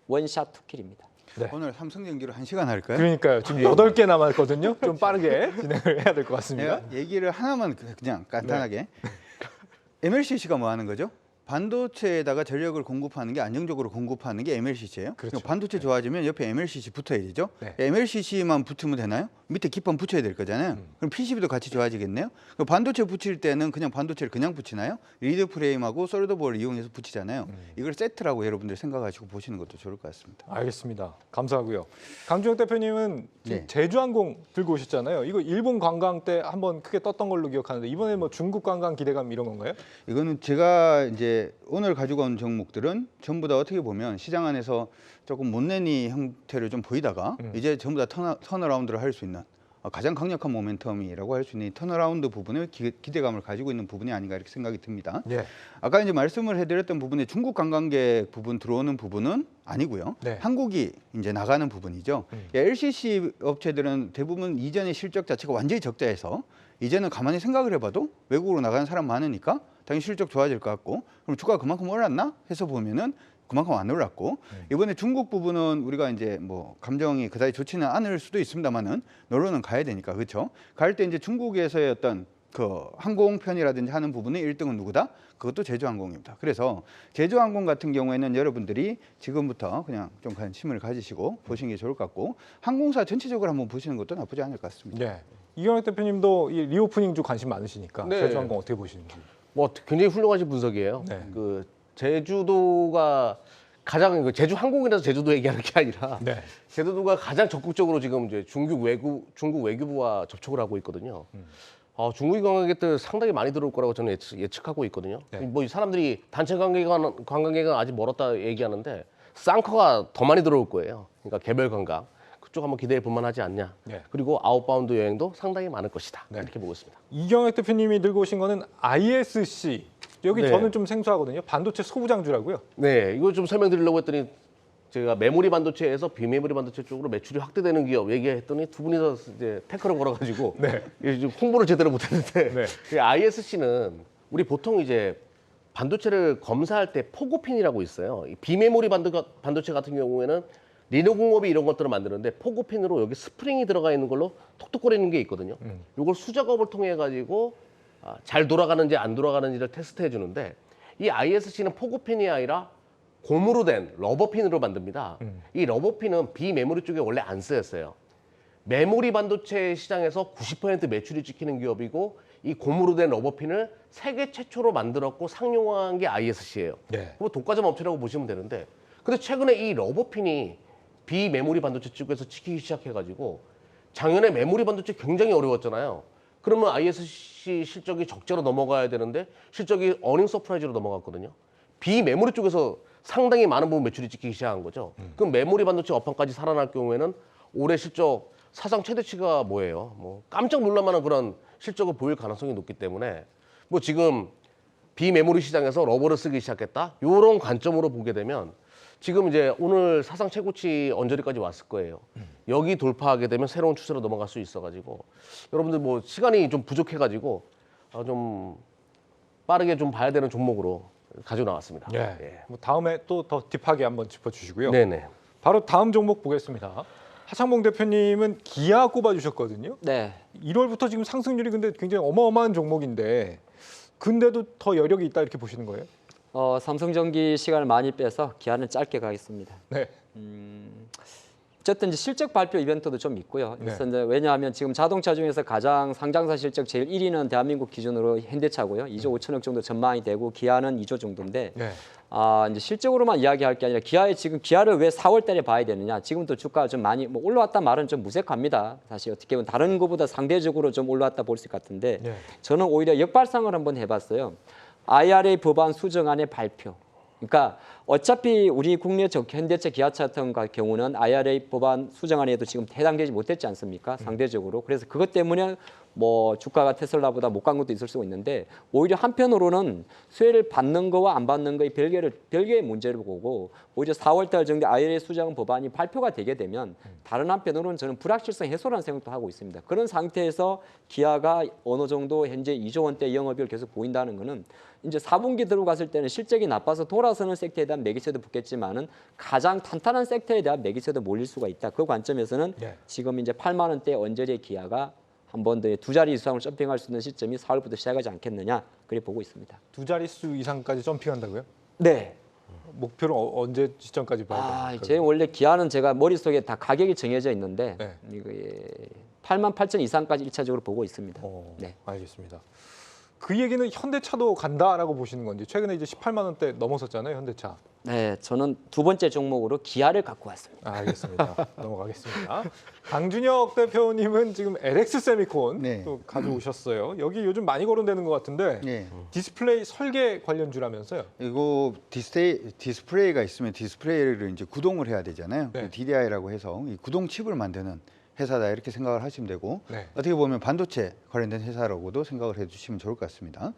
원샷 투킬입니다. 네. 오늘 삼성전기로 1시간 할까요? 그러니까요. 지금 8개 남았거든요. 좀 빠르게 진행을 해야 될 것 같습니다. 내가 얘기를 하나만 그냥 간단하게. MLCC가 뭐 하는 거죠? 반도체에다가 전력을 공급하는 게 안정적으로 공급하는 게 MLCC예요. 그렇죠. 그러니까 반도체 좋아지면 옆에 MLCC 붙어야 되죠. 네. MLCC만 붙으면 되나요? 밑에 기판 붙여야 될 거잖아요. 그럼 PCB도 같이 좋아지겠네요. 그럼 반도체 붙일 때는 그냥 반도체를 그냥 붙이나요? 리드 프레임하고 솔더볼을 이용해서 붙이잖아요. 이걸 세트라고 여러분들 생각하시고 보시는 것도 좋을 것 같습니다. 알겠습니다. 감사하고요. 강주영 대표님은 지금 네. 제주항공 들고 오셨잖아요. 이거 일본 관광 때 한번 크게 떴던 걸로 기억하는데 이번에 뭐 중국 관광 기대감 이런 건가요? 이거는 제가 이제 오늘 가지고 온 종목들은 전부 다 어떻게 보면 시장 안에서 조금 못내니 형태를 좀 보이다가 이제 전부 다 턴어라운드를 할 수 있는 가장 강력한 모멘텀이라고 할 수 있는 이 턴어라운드 부분을 기대감을 가지고 있는 부분이 아닌가 이렇게 생각이 듭니다. 네. 아까 이제 말씀을 해드렸던 부분에 중국 관광객 부분 들어오는 부분은 아니고요. 네. 한국이 이제 나가는 부분이죠. LCC 업체들은 대부분 이전의 실적 자체가 완전히 적자해서 이제는 가만히 생각을 해봐도 외국으로 나가는 사람 많으니까 당연히 실적 좋아질 것 같고 그럼 주가가 그만큼 올랐나 해서 보면은 그만큼 안 올랐고 이번에 중국 부분은 우리가 이제 뭐 감정이 그다지 좋지는 않을 수도 있습니다만은 놀러는 가야 되니까 그렇죠. 갈 때 이제 중국에서의 어떤 그 항공편이라든지 하는 부분의 1등은 누구다? 그것도 제주항공입니다. 그래서 제주항공 같은 경우에는 여러분들이 지금부터 그냥 좀 관심을 가지시고 보시는 게 좋을 것 같고 항공사 전체적으로 한번 보시는 것도 나쁘지 않을 것 같습니다. 네. 이경혁 대표님도 이 리오프닝 쪽 관심 많으시니까 네. 제주항공 어떻게 보시는지. 뭐 굉장히 훌륭하신 분석이에요. 네. 그 제주도가 가장 제주 항공이라서 제주도 얘기하는 게 아니라 네. 제주도가 가장 적극적으로 지금 이제 중국 외교부와 접촉을 하고 있거든요. 중국인 관광객들 상당히 많이 들어올 거라고 저는 예측하고 있거든요. 네. 뭐 사람들이 단체 관광객은 아직 멀었다 얘기하는데 쌍커가 더 많이 들어올 거예요. 그러니까 개별 관광 그쪽 한번 기대해 볼 만하지 않냐. 네. 그리고 아웃바운드 여행도 상당히 많을 것이다. 네. 이렇게 보고 있습니다. 이경혁 대표님이 들고 오신 거는 ISC. 여기 네. 저는 좀 생소하거든요. 반도체 소부장주라고요. 네, 이거 좀 설명드리려고 했더니 제가 메모리 반도체에서 비메모리 반도체 쪽으로 매출이 확대되는 기업 얘기했더니 두 분이서 이제 태클을 걸어가지고 네. 이제 홍보를 제대로 못했는데 네. 이 ISC는 우리 보통 이제 반도체를 검사할 때 포고핀이라고 있어요. 이 비메모리 반도체 같은 경우에는 리노공업이 이런 것들을 만드는데 포고핀으로 여기 스프링이 들어가 있는 걸로 톡톡거리는 게 있거든요. 이걸 수작업을 통해 가지고 잘 돌아가는지 안 돌아가는지를 테스트해 주는데 이 ISC는 포고핀이 아니라 고무로 된 러버핀으로 만듭니다. 이 러버핀은 비메모리 쪽에 원래 안 쓰였어요. 메모리 반도체 시장에서 90% 매출이 찍히는 기업이고 이 고무로 된 러버핀을 세계 최초로 만들었고 상용화한 게 ISC예요. 네. 뭐 독과점 업체라고 보시면 되는데 근데 최근에 이 러버핀이 비메모리 반도체 쪽에서 찍히기 시작해가지고 작년에 메모리 반도체 굉장히 어려웠잖아요. 그러면 ISC 실적이 적자로 넘어가야 되는데 실적이 어닝 서프라이즈로 넘어갔거든요. 비메모리 쪽에서 상당히 많은 부분 매출이 찍히기 시작한 거죠. 그럼 메모리 반도체 업황까지 살아날 경우에는 올해 실적 사상 최대치가 뭐예요? 뭐 깜짝 놀랄만한 그런 실적을 보일 가능성이 높기 때문에 뭐 지금 비메모리 시장에서 러버를 쓰기 시작했다. 이런 관점으로 보게 되면 지금 이제 오늘 사상 최고치 언저리까지 왔을 거예요. 여기 돌파하게 되면 새로운 추세로 넘어갈 수 있어가지고 여러분들 뭐 시간이 좀 부족해가지고 좀 빠르게 좀 봐야 되는 종목으로 가지고 나왔습니다. 네. 예. 뭐 다음에 또 더 딥하게 한번 짚어주시고요. 네네. 바로 다음 종목 보겠습니다. 하창봉 대표님은 기아 꼽아주셨거든요. 네. 1월부터 지금 상승률이 근데 굉장히 어마어마한 종목인데 근데도 더 여력이 있다 이렇게 보시는 거예요? 삼성전기 시간을 많이 빼서 기아는 짧게 가겠습니다. 네. 어쨌든 이제 실적 발표 이벤트도 좀 있고요. 네. 그래서 이제 왜냐하면 지금 자동차 중에서 가장 상장사 실적 제일 1위는 대한민국 기준으로 현대차고요. 2조 5천억 정도 전망이 되고 기아는 2조 정도인데 네. 이제 실적으로만 이야기할 게 아니라 기아를 왜 4월 달에 봐야 되느냐. 지금도 주가가 좀 많이 뭐 올라왔다 말은 좀 무색합니다. 사실 어떻게 보면 다른 것보다 상대적으로 좀 올라왔다 볼 수 있을 것 같은데 네. 저는 오히려 역발상을 한번 해봤어요. IRA 법안 수정안의 발표. 그러니까 어차피 우리 국내 현대차, 기아차 같은 경우는 IRA 법안 수정안에도 지금 해당되지 못했지 않습니까? 상대적으로. 그래서 그것 때문에 뭐 주가가 테슬라보다 못 간 것도 있을 수 있는데 오히려 한편으로는 수혜를 받는 거와 안 받는 거의 별개의 문제를 보고 오히려 4월 달 정도 IRA 수정 법안이 발표가 되게 되면 다른 한편으로는 저는 불확실성 해소라는 생각도 하고 있습니다. 그런 상태에서 기아가 어느 정도 현재 2조 원대 영업이익을 계속 보인다는 거는 이제 4분기 들어갔을 때는 실적이 나빠서 돌아서는 섹터에 대한 매기세도 붙겠지만은 가장 탄탄한 섹터에 대한 매기세도 몰릴 수가 있다. 그 관점에서는 네. 지금 이제 8만 원대 언저리의 기아가 한 번 더 두 자리 이상을 점핑할 수 있는 시점이 4월부터 시작하지 않겠느냐 그렇게 보고 있습니다. 두 자릿수 이상까지 점핑한다고요? 네. 목표는 언제 시점까지 봐야 됩니까? 제 원래 기아는 제가 머릿속에 다 가격이 정해져 있는데 네. 이거 8만 8천 이상까지 1차적으로 보고 있습니다. 네. 알겠습니다. 그 얘기는 현대차도 간다라고 보시는 건지 최근에 이제 18만 원대 넘어섰잖아요, 현대차. 네, 저는 두 번째 종목으로 기아를 갖고 왔습니다. 알겠습니다. 넘어가겠습니다. 강준혁 대표님은 지금 LX 세미콘 네. 또 가져오셨어요. 여기 요즘 많이 거론되는 것 같은데 네. 디스플레이 설계 관련주라면서요? 이거 디스플레이가 있으면 디스플레이를 이제 구동을 해야 되잖아요. 네. DDI라고 해서 이 구동 칩을 만드는 회사다 이렇게 생각을 하시면 되고 네. 어떻게 보면 반도체 관련된 회사라고도 생각을 해주시면 좋을 것 같습니다.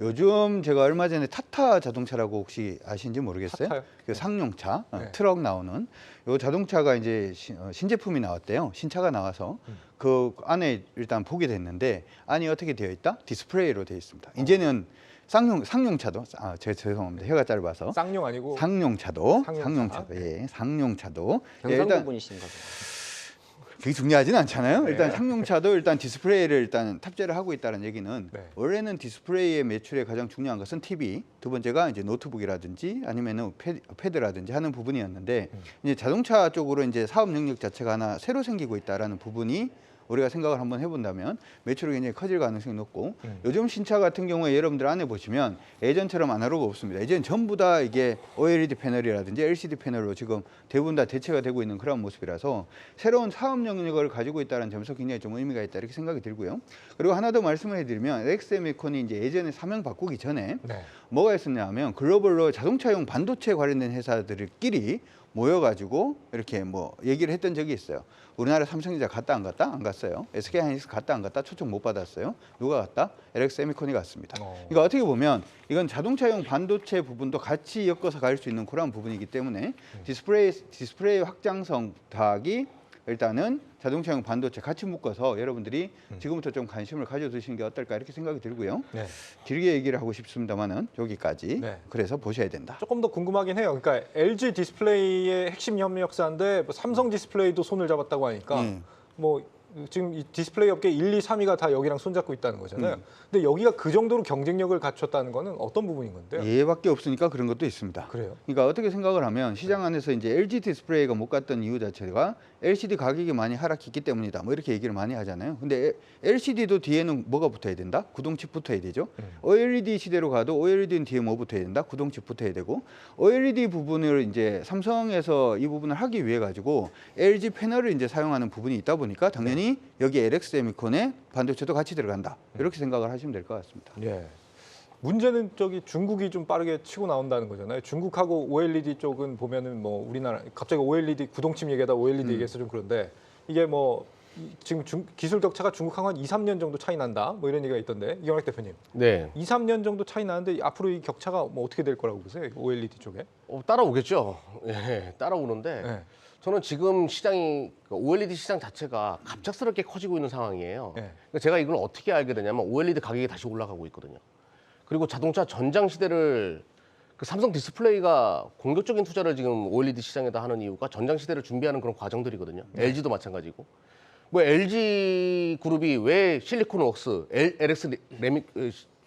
요즘 제가 얼마 전에 타타 자동차라고 혹시 아시는지 모르겠어요. 타타요? 그 상용차 네. 트럭 나오는 요 자동차가 이제 신제품이 나왔대요. 신차가 나와서 그 안에 일단 보게 됐는데 안이 어떻게 되어 있다? 디스플레이로 되어 있습니다. 이제는 상용차도 죄송합니다. 혀가 짧아서 쌍용 아니고 상용차도 상용차. 상용차도 경상도 분이신가 봐요. 그게 중요하진 않잖아요. 네. 일단 상용차도 일단 디스플레이를 일단 탑재를 하고 있다는 얘기는 네. 원래는 디스플레이의 매출에 가장 중요한 것은 TV, 두 번째가 이제 노트북이라든지 아니면은 패드라든지 하는 부분이었는데 이제 자동차 쪽으로 이제 사업 영역 자체가 하나 새로 생기고 있다라는 부분이 우리가 생각을 한번 해본다면 매출이 굉장히 커질 가능성이 높고 요즘 신차 같은 경우에 여러분들 안에 보시면 예전처럼 아날로그 없습니다. 이제는 전부 다 이게 OLED 패널이라든지 LCD 패널로 지금 대부분 다 대체가 되고 있는 그런 모습이라서 새로운 사업 영역을 가지고 있다는 점에서 굉장히 좀 의미가 있다 이렇게 생각이 들고요. 그리고 하나 더 말씀을 해드리면 LX세미콘이 이제 예전에 사명 바꾸기 전에 네. 뭐가 있었냐 하면 글로벌로 자동차용 반도체 관련된 회사들끼리 모여가지고 이렇게 뭐 얘기를 했던 적이 있어요. 우리나라 삼성전자 갔다 안 갔다? 안 갔어요. SK하이닉스 갔다 안 갔다? 초청 못 받았어요. 누가 갔다? LX세미콘이 갔습니다. 그러니까 어떻게 보면 이건 자동차용 반도체 부분도 같이 엮어서 갈 수 있는 그런 부분이기 때문에 디스플레이 확장성 더하기 일단은 자동차용 반도체 같이 묶어서 여러분들이 지금부터 좀 관심을 가져두시는 게 어떨까 이렇게 생각이 들고요. 네. 길게 얘기를 하고 싶습니다만은 여기까지. 네. 그래서 보셔야 된다. 조금 더 궁금하긴 해요. 그러니까 LG 디스플레이의 핵심 협력사인데 뭐 삼성 디스플레이도 손을 잡았다고 하니까 뭐 지금 이 디스플레이 업계 1, 2, 3위가 다 여기랑 손잡고 있다는 거잖아요. 근데 여기가 그 정도로 경쟁력을 갖췄다는 거는 어떤 부분인 건데요? 얘밖에 없으니까 그런 것도 있습니다. 그래요? 그러니까 어떻게 생각을 하면 시장 안에서 이제 LG 디스플레이가 못 갔던 이유 자체가 LCD 가격이 많이 하락했기 때문이다. 뭐 이렇게 얘기를 많이 하잖아요. 근데 LCD도 뒤에는 뭐가 붙어야 된다? 구동칩 붙어야 되죠. OLED 시대로 가도 OLED는 뒤에 뭐 붙어야 된다? 구동칩 붙어야 되고 OLED 부분을 이제 삼성에서 이 부분을 하기 위해 가지고 LG 패널을 이제 사용하는 부분이 있다 보니까 당연히 여기 LX세미콘에 반도체도 같이 들어간다. 이렇게 생각을 하시면 될 것 같습니다. 예. 문제는 저기 중국이 좀 빠르게 치고 나온다는 거잖아요. 중국하고 OLED 쪽은 보면은 뭐 우리나라 갑자기 OLED 구동칩 얘기하다 OLED 얘기해서 좀 그런데 이게 뭐 지금 기술 격차가 중국하고 한 2, 3년 정도 차이 난다. 뭐 이런 얘기가 있던데 이경락 대표님. 네. 2, 3년 정도 차이 나는데 앞으로 이 격차가 뭐 어떻게 될 거라고 보세요? OLED 쪽에? 따라오겠죠. 예, 따라오는데 네. 저는 지금 시장이 OLED 시장 자체가 갑작스럽게 커지고 있는 상황이에요. 네. 그러니까 제가 이걸 어떻게 알게 되냐면 OLED 가격이 다시 올라가고 있거든요. 그리고 자동차 전장 시대를 그 삼성 디스플레이가 공격적인 투자를 지금 OLED 시장에다 하는 이유가 전장 시대를 준비하는 그런 과정들이거든요. LG도 마찬가지고. 뭐 LG 그룹이 왜 실리콘웍스, LX 레미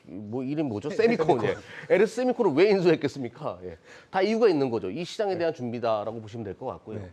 뭐 이름 뭐죠? 세미콘. 예. LS 세미콘을 왜 인수했겠습니까? 예. 다 이유가 있는 거죠. 이 시장에 대한 준비다라고 보시면 될 것 같고요. 네.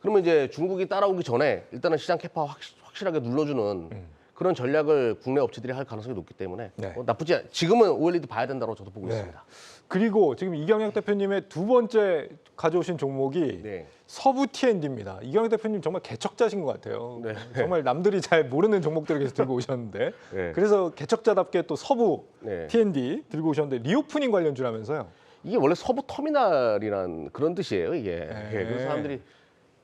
그러면 이제 중국이 따라오기 전에 일단은 시장 캐파 확실하게 눌러주는 그런 전략을 국내 업체들이 할 가능성이 높기 때문에 네. 나쁘지 않. 지금은 OLED 봐야 된다고 저도 보고 네. 있습니다. 그리고 지금 이경락 대표님의 두 번째 가져오신 종목이 네. 서부 T&D입니다. 이경락 대표님 정말 개척자신 것 같아요. 네. 정말 남들이 잘 모르는 종목들을 계속 들고 오셨는데 네. 그래서 개척자답게 또 서부 네. T&D 들고 오셨는데 리오프닝 관련주라면서요. 이게 원래 서부 터미널이란 그런 뜻이에요. 이게. 네. 예, 그래서 사람들이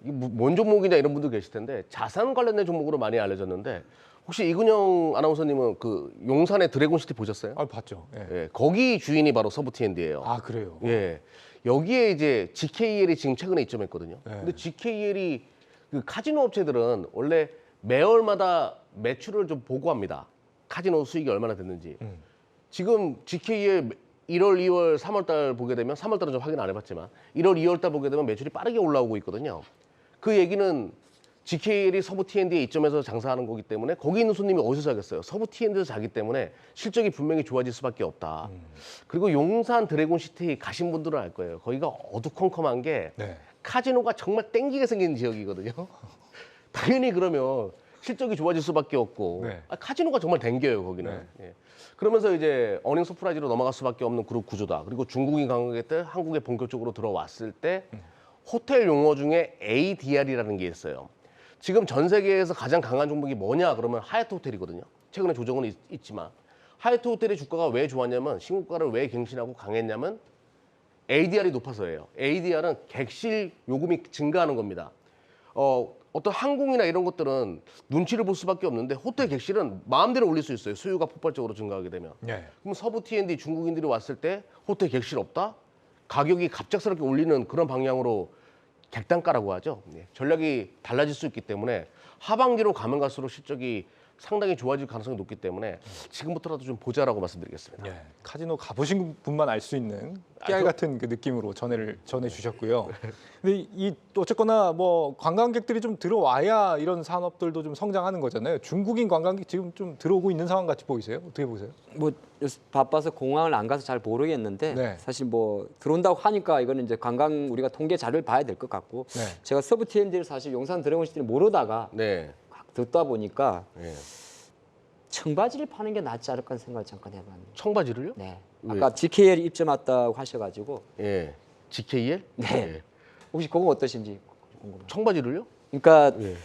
이게 뭔 종목이냐 이런 분도 계실 텐데 자산 관련된 종목으로 많이 알려졌는데 혹시 이근영 아나운서님은 그 용산의 드래곤시티 보셨어요? 아 봤죠. 예. 예, 거기 주인이 바로 서부 T&D예요. 아 그래요. 예, 여기에 이제 GKL이 지금 최근에 입점했거든요. 네. 근데 GKL이 그 카지노 업체들은 원래 매월마다 매출을 좀 보고합니다. 카지노 수익이 얼마나 됐는지. 지금 GKL 1월, 2월, 3월 달 보게 되면 3월 달은 좀 확인 안 해봤지만 1월, 2월 달 보게 되면 매출이 빠르게 올라오고 있거든요. 그 얘기는 GKL이 서부 T&D에 입점해서 장사하는 거기 때문에 거기 있는 손님이 어디서 사겠어요? 서부 T&D에서 사기 때문에 실적이 분명히 좋아질 수밖에 없다. 그리고 용산 드래곤시티 가신 분들은 알 거예요. 거기가 어두컴컴한 게 네. 카지노가 정말 땡기게 생긴 지역이거든요. 당연히 그러면 실적이 좋아질 수밖에 없고 네. 카지노가 정말 땡겨요 거기는. 예. 그러면서 이제 어닝 서프라이즈로 넘어갈 수밖에 없는 그룹 구조다. 그리고 중국인 관광객들 한국에 본격적으로 들어왔을 때 호텔 용어 중에 ADR이라는 게 있어요. 지금 전 세계에서 가장 강한 종목이 뭐냐 그러면 하얏트 호텔이거든요. 최근에 조정은 있지만 하얏트 호텔의 주가가 왜 좋았냐면 신고가를 왜 갱신하고 강했냐면 ADR이 높아서예요. ADR은 객실 요금이 증가하는 겁니다. 어떤 항공이나 이런 것들은 눈치를 볼 수밖에 없는데 호텔 객실은 마음대로 올릴 수 있어요. 수요가 폭발적으로 증가하게 되면. 네. 그럼 서부 T&D 중국인들이 왔을 때 호텔 객실 없다? 가격이 갑작스럽게 올리는 그런 방향으로 객단가라고 하죠. 예, 전략이 달라질 수 있기 때문에 하반기로 가면 갈수록 실적이 상당히 좋아질 가능성이 높기 때문에 지금부터라도 좀 보자라고 말씀드리겠습니다. 예, 카지노 가보신 분만 알 수 있는 깨알 같은 그 느낌으로 전해주셨고요. 근데 이 어쨌거나 뭐 관광객들이 좀 들어와야 이런 산업들도 좀 성장하는 거잖아요. 중국인 관광객 지금 좀 들어오고 있는 상황 같이 보이세요? 어떻게 보세요? 뭐 요새 바빠서 공항을 안 가서 잘 모르겠는데 네. 사실 뭐 들어온다고 하니까 이거는 이제 관광 우리가 통계 자료를 봐야 될 것 같고 네. 제가 서부 T&D를 사실 용산 드래곤시티를 모르다가 네. 듣다 보니까 예. 청바지를 파는 게 낫지 않을까 하는 생각을 잠깐 해봤는데. 청바지를요? 네. 왜? 아까 GKL 입점 왔다고 하셔가지고 예. GKL? 네. 예. 혹시 그건 어떠신지 궁금해요. 청바지를요? 그러니까 예.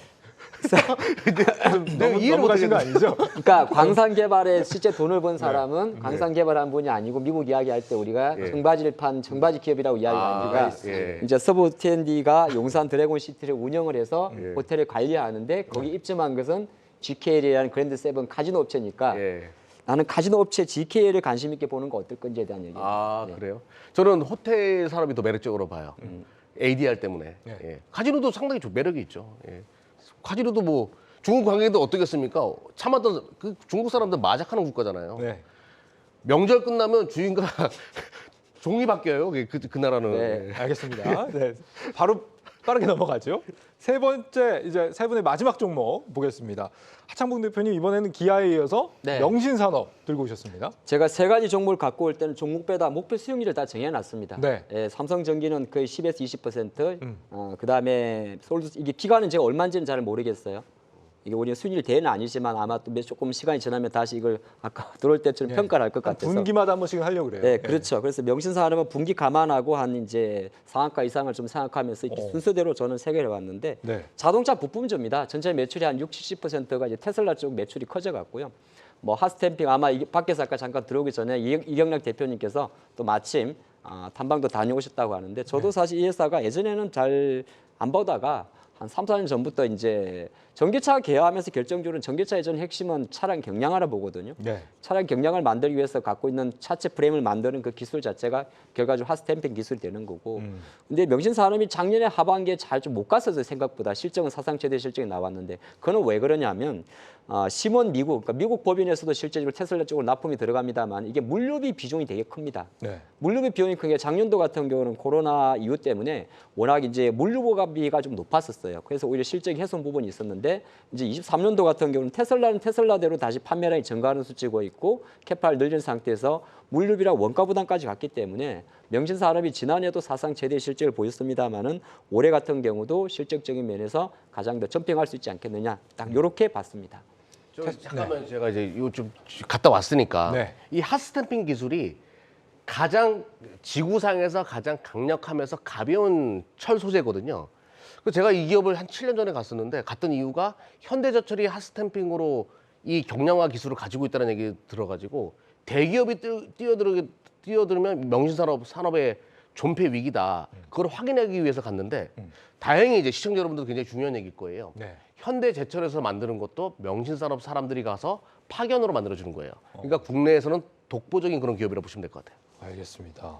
너무 이해를 넘어가신 거 아니죠? 그러니까 광산 개발에 실제 돈을 번 사람은 광산 개발한 분이 아니고 미국 이야기할 때 우리가 예. 청바지를 판 청바지 기업이라고 이야기하니까 예. 이제 서부 T&D가 용산 드래곤 시티를 운영을 해서 예. 호텔을 관리하는데 거기 입점한 것은 GKL이라는 그랜드 세븐 카지노 업체니까 예. 나는 카지노 업체 GKL을 관심 있게 보는 거 어떨 건지에 대한 얘기예요. 아 네. 그래요? 저는 호텔 사람이 더 매력적으로 봐요. ADR 때문에. 네. 예. 카지노도 상당히 매력이 있죠. 예. 카지노도 뭐 중국 관광객들 어떻겠습니까? 참았던 그 중국 사람들 마작하는 국가잖아요. 네. 명절 끝나면 주인과 종이 바뀌어요. 그 나라는. 네. 예. 알겠습니다. 네. 바로 빠르게 넘어가죠. 세 번째 이제 세 분의 마지막 종목 보겠습니다. 하창봉 대표님 이번에는 기아에 이어서 네. 명신산업 들고 오셨습니다. 제가 세 가지 종목을 갖고 올 때는 종목배다 목표 수익률을 다 정해놨습니다. 네. 예, 삼성전기는 거의 10에서 20%. 그다음에 서울도 이게 기간은 제가 얼마인지는 잘 모르겠어요. 이게 우리 순위를 대는 아니지만 아마 또 조금 시간이 지나면 다시 이걸 아까 들어올 때처럼 평가를 할 것 한 같아서. 분기마다 한 번씩 하려고 그래요. 네, 그렇죠. 그래서 명신산업은 분기 감안하고 한 이제 상한가 이상을 좀 생각하면서 이렇게 순서대로 저는 세개를 해왔는데 네. 자동차 부품주입니다. 전체 매출이 한 60~70%가 이제 테슬라 쪽 매출이 커져갔고요. 뭐 핫스탬핑 아마 밖에서 아까 잠깐 들어오기 전에 이경락 대표님께서 또 마침 탐방도 다녀오셨다고 하는데 저도 사실 이 회사가 예전에는 잘 안 보다가 한 3, 4년 전부터 이제 전기차 개화하면서 결정적으로 전기차의 전 핵심은 차량 경량화라 보거든요. 네. 차량 경량을 만들기 위해서 갖고 있는 차체 프레임을 만드는 그 기술 자체가 결과적으로 핫스탬핑 기술이 되는 거고. 근데 명신산업이 작년에 하반기에 잘 좀 못 갔어서 생각보다 실적은 사상 최대 실적이 나왔는데 그거는 왜 그러냐면 심원 미국, 그러니까 미국 법인에서도 실제적으로 테슬라 쪽으로 납품이 들어갑니다만 이게 물류비 비중이 되게 큽니다. 네. 물류비 비용이 큰 게 작년도 같은 경우는 코로나 이후 때문에 워낙 이제 물류비가 좀 높았었어요. 그래서 오히려 실적 훼손 부분이 있었는데 이제 23년도 같은 경우는 테슬라는 테슬라대로 다시 판매량이 증가하는 수치고 있고 캐파를 늘린 상태에서 물류비랑 원가 부담까지 갔기 때문에 명신산업이 지난해도 사상 최대 실적을 보였습니다만은 올해 같은 경우도 실적적인 면에서 가장 더 점핑할 수 있지 않겠느냐 딱 이렇게 봤습니다. 잠깐만 제가 이제 요 좀 갔다 왔으니까 네. 이 핫스탬핑 기술이 가장 지구상에서 가장 강력하면서 가벼운 철 소재거든요. 그 제가 이 기업을 한 7년 전에 갔었는데 갔던 이유가 현대제철이 핫스탬핑으로 이 경량화 기술을 가지고 있다는 얘기 들어가지고 대기업이 뛰어들면 산업의 존폐 위기다. 그걸 확인하기 위해서 갔는데 다행히 이제 시청자 여러분들 굉장히 중요한 얘기일 거예요. 네. 현대제철에서 만드는 것도 명신산업 사람들이 가서 파견으로 만들어주는 거예요. 그러니까 국내에서는 독보적인 그런 기업이라고 보시면 될 것 같아요. 알겠습니다.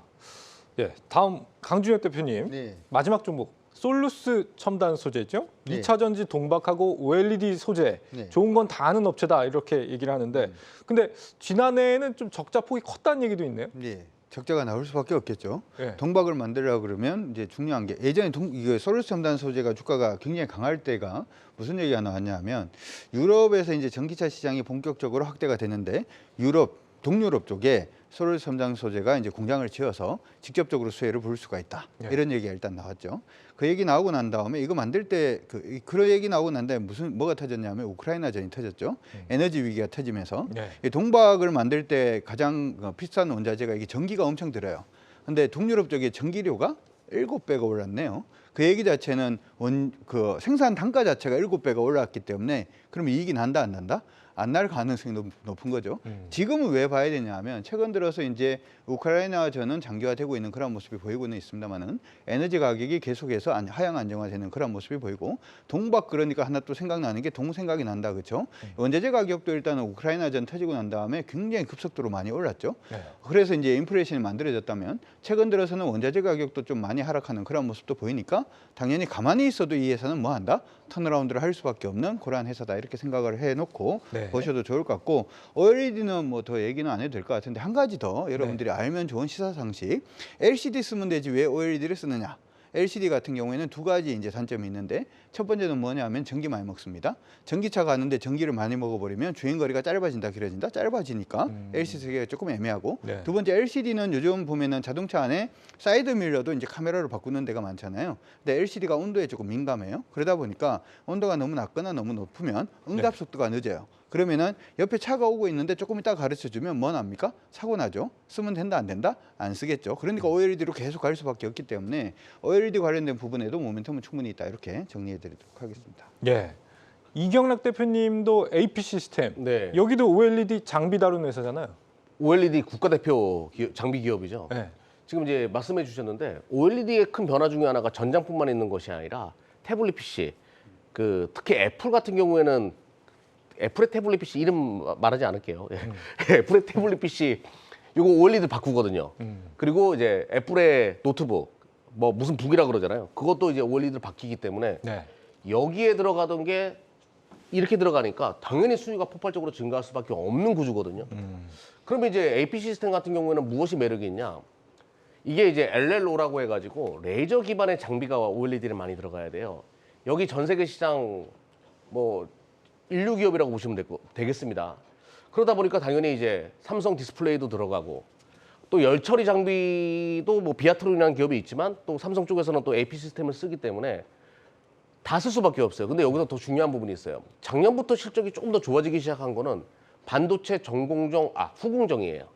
예, 다음 강준혁 대표님 네. 마지막 종목 솔루스 첨단 소재죠. 네. 2차 전지 동박하고 OLED 소재 네. 좋은 건 다 아는 업체다 이렇게 얘기를 하는데 근데 지난해에는 좀 적자 폭이 컸다는 얘기도 있네요. 네. 적자가 나올 수밖에 없겠죠. 네. 동박을 만들려고 그러면 이제 중요한 게 예전에 이거 솔루스 첨단 소재가 주가가 굉장히 강할 때가 무슨 얘기가 나왔냐면 유럽에서 이제 전기차 시장이 본격적으로 확대가 되는데 동유럽 쪽에 솔루스 첨단 소재가 이제 공장을 지어서 직접적으로 수혜를 볼 수가 있다. 네. 이런 얘기가 일단 나왔죠. 그 얘기 나오고 난 다음에 이거 만들 때 그런 얘기 나오고 난 다음에 뭐가 터졌냐면 우크라이나전이 터졌죠. 에너지 위기가 터지면서 네. 이 동박을 만들 때 가장 비싼 원자재가 이게 전기가 엄청 들어요. 근데 동유럽 쪽에 전기료가 7배가 올랐네요. 그 얘기 자체는 그 생산 단가 자체가 7배가 올랐기 때문에 그러면 이익이 난다 안 난다? 안 날 가능성이 높은 거죠. 지금은 왜 봐야 되냐 하면 최근 들어서 이제 우크라이나전은 장기화되고 있는 그런 모습이 보이고는 있습니다만은 에너지 가격이 계속해서 하향 안정화되는 그런 모습이 보이고 동박 그러니까 하나 또 생각나는 게 동생각이 난다 그렇죠. 원자재 가격도 일단은 우크라이나전 터지고 난 다음에 굉장히 급속도로 많이 올랐죠. 네. 그래서 이제 인플레이션이 만들어졌다면 최근 들어서는 원자재 가격도 좀 많이 하락하는 그런 모습도 보이니까 당연히 가만히 있어도 이 회사는 뭐 한다? 턴어라운드를 할 수밖에 없는 그러한 회사다 이렇게 생각을 해놓고 네. 보셔도 좋을 것 같고 OLED는 뭐 더 얘기는 안 해도 될 것 같은데 한 가지 더 여러분들이 알면 좋은 시사 상식. LCD 쓰면 되지 왜 OLED를 쓰느냐? LCD 같은 경우에는 두 가지 이제 단점이 있는데 첫 번째는 뭐냐면 전기 많이 먹습니다. 전기차 가는데 전기를 많이 먹어버리면 주행 거리가 짧아진다, 길어진다, 짧아지니까 LCD 쓰기가 조금 애매하고 네. 두 번째 LCD는 요즘 보면은 자동차 안에 사이드 밀러도 이제 카메라로 바꾸는 데가 많잖아요. 근데 LCD가 온도에 조금 민감해요. 그러다 보니까 온도가 너무 낮거나 너무 높으면 응답 속도가 늦어요. 그러면은 옆에 차가 오고 있는데 조금 이따 가르쳐 주면 뭐 납니까? 사고 나죠. 쓰면 된다 안 된다? 안 쓰겠죠. 그러니까 OLED로 계속 갈 수밖에 없기 때문에 OLED 관련된 부분에도 모멘텀은 충분히 있다. 이렇게 정리해 드리도록 하겠습니다. 예. 이경락 대표님도 AP 시스템. 네. 여기도 OLED 장비 다루는 회사잖아요. OLED 국가대표 장비 기업이죠. 네. 지금 이제 말씀해 주셨는데 OLED의 큰 변화 중에 하나가 전장뿐만 있는 것이 아니라 태블릿 PC, 특히 애플 같은 경우에는 애플의 태블릿 PC 이름 말하지 않을게요. 예. 애플의 태블릿 PC 이거 OLED 바꾸거든요. 그리고 이제 애플의 노트북 뭐 무슨 북이라 그러잖아요. 그것도 이제 OLED로 바뀌기 때문에 네. 여기에 들어가던 게 이렇게 들어가니까 당연히 수요가 폭발적으로 증가할 수밖에 없는 구조거든요. 그러면 이제 AP 시스템 같은 경우에는 무엇이 매력이 있냐? 이게 이제 LLO라고 해가지고 레이저 기반의 장비가 OLED를 많이 들어가야 돼요. 여기 전 세계 시장 뭐 인류 기업이라고 보시면 되겠습니다. 그러다 보니까 당연히 이제 삼성 디스플레이도 들어가고 또 열처리 장비도 뭐 비아트론이라는 기업이 있지만 또 삼성 쪽에서는 또 AP 시스템을 쓰기 때문에 다 쓸 수밖에 없어요. 근데 여기서 더 중요한 부분이 있어요. 작년부터 실적이 조금 더 좋아지기 시작한 거는 반도체 후공정이에요.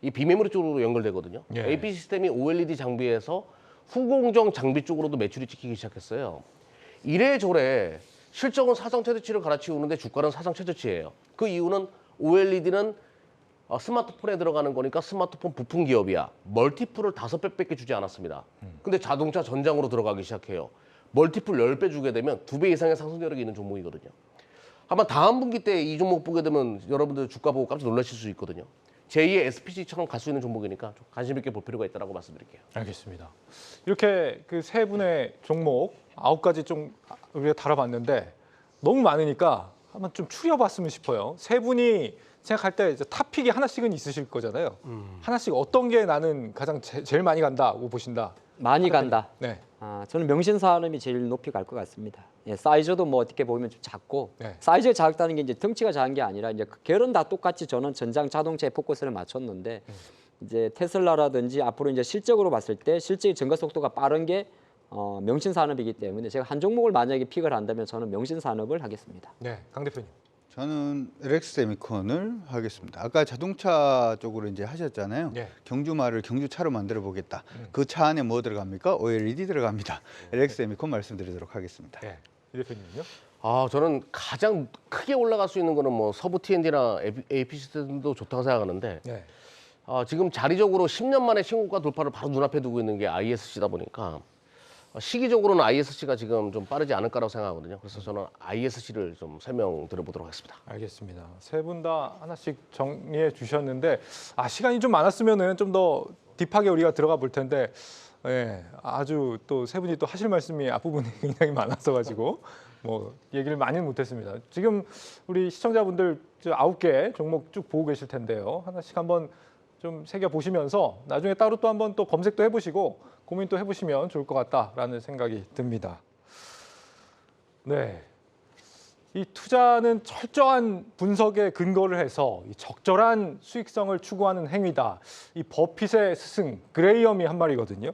이 비메모리 쪽으로 연결되거든요. 예. AP 시스템이 OLED 장비에서 후공정 장비 쪽으로도 매출이 찍히기 시작했어요. 이래저래 실적은 사상 최저치를 갈아치우는데 주가는 사상 최저치예요. 그 이유는 OLED는 스마트폰에 들어가는 거니까 스마트폰 부품 기업이야. 멀티플을 5배밖에 주지 않았습니다. 근데 자동차 전장으로 들어가기 시작해요. 멀티플 10배 주게 되면 2배 이상의 상승 여력이 있는 종목이거든요. 아마 다음 분기 때 이 종목 보게 되면 여러분들 주가 보고 깜짝 놀라실 수 있거든요. 제2의 SPC처럼 갈 수 있는 종목이니까 좀 관심 있게 볼 필요가 있다고 말씀드릴게요. 알겠습니다. 이렇게 그 세 분의 종목 9가지 좀 우리가 다뤄봤는데 너무 많으니까 한번 좀 추려봤으면 싶어요. 세 분이 생각할 때 이제 탑픽이 하나씩은 있으실 거잖아요. 하나씩 어떤 게 나는 가장 제일 많이 간다고 보신다. 많이 간다. 네. 저는 명신산업이 제일 높이 갈 것 같습니다. 예, 사이즈도 뭐 어떻게 보면 좀 작고 네. 사이즈가 작다는 게 이제 덩치가 작은 게 아니라 이제 결은 다 똑같이 저는 전장 자동차에 포커스를 맞췄는데 이제 테슬라라든지 앞으로 이제 실적으로 봤을 때 실적의 증가 속도가 빠른 게 명신산업이기 때문에 제가 한 종목을 만약에 픽을 한다면 저는 명신산업을 하겠습니다. 네, 강 대표님. 저는 LX세미콘을 하겠습니다. 아까 자동차 쪽으로 이제 하셨잖아요. 네. 경주말을 경주차로 만들어 보겠다. 그 차 안에 뭐 들어갑니까? OLED 들어갑니다. LX세미콘 말씀드리도록 하겠습니다. 네, 이 대표님요? 저는 가장 크게 올라갈 수 있는 거는 뭐 서부 T&D나 AP 시스템도 좋다고 생각하는데 네. 지금 자리적으로 10년 만에 신고가 돌파를 바로 눈앞에 두고 있는 게 ISC다 보니까 시기적으로는 ISC가 지금 좀 빠르지 않을까라고 생각하거든요. 그래서 저는 ISC를 좀 설명드려보도록 하겠습니다. 알겠습니다. 세 분 다 하나씩 정리해 주셨는데 시간이 좀 많았으면은 좀 더 딥하게 우리가 들어가 볼 텐데 아주 또 세 분이 또 하실 말씀이 앞부분이 굉장히 많아서 가지고 뭐 얘기를 많이는 못했습니다. 지금 우리 시청자분들 9개 종목 쭉 보고 계실 텐데요. 하나씩 한번 좀 새겨 보시면서 나중에 따로 또 한번 또 검색도 해보시고 고민도 해보시면 좋을 것 같다라는 생각이 듭니다. 네, 이 투자는 철저한 분석에 근거를 해서 이 적절한 수익성을 추구하는 행위다. 이 버핏의 스승 그레이엄이 한 말이거든요.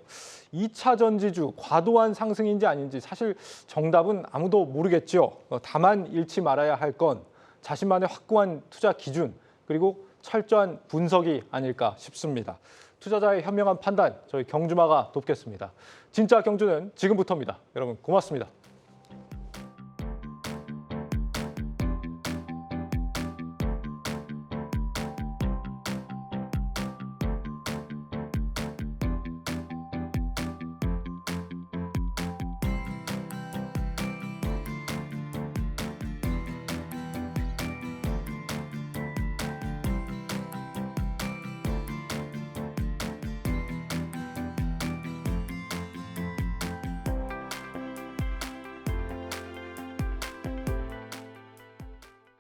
2차 전지주 과도한 상승인지 아닌지 사실 정답은 아무도 모르겠죠. 다만 잃지 말아야 할 건 자신만의 확고한 투자 기준 그리고 철저한 분석이 아닐까 싶습니다. 투자자의 현명한 판단 저희 경주마가 돕겠습니다. 진짜 경주는 지금부터입니다. 여러분 고맙습니다.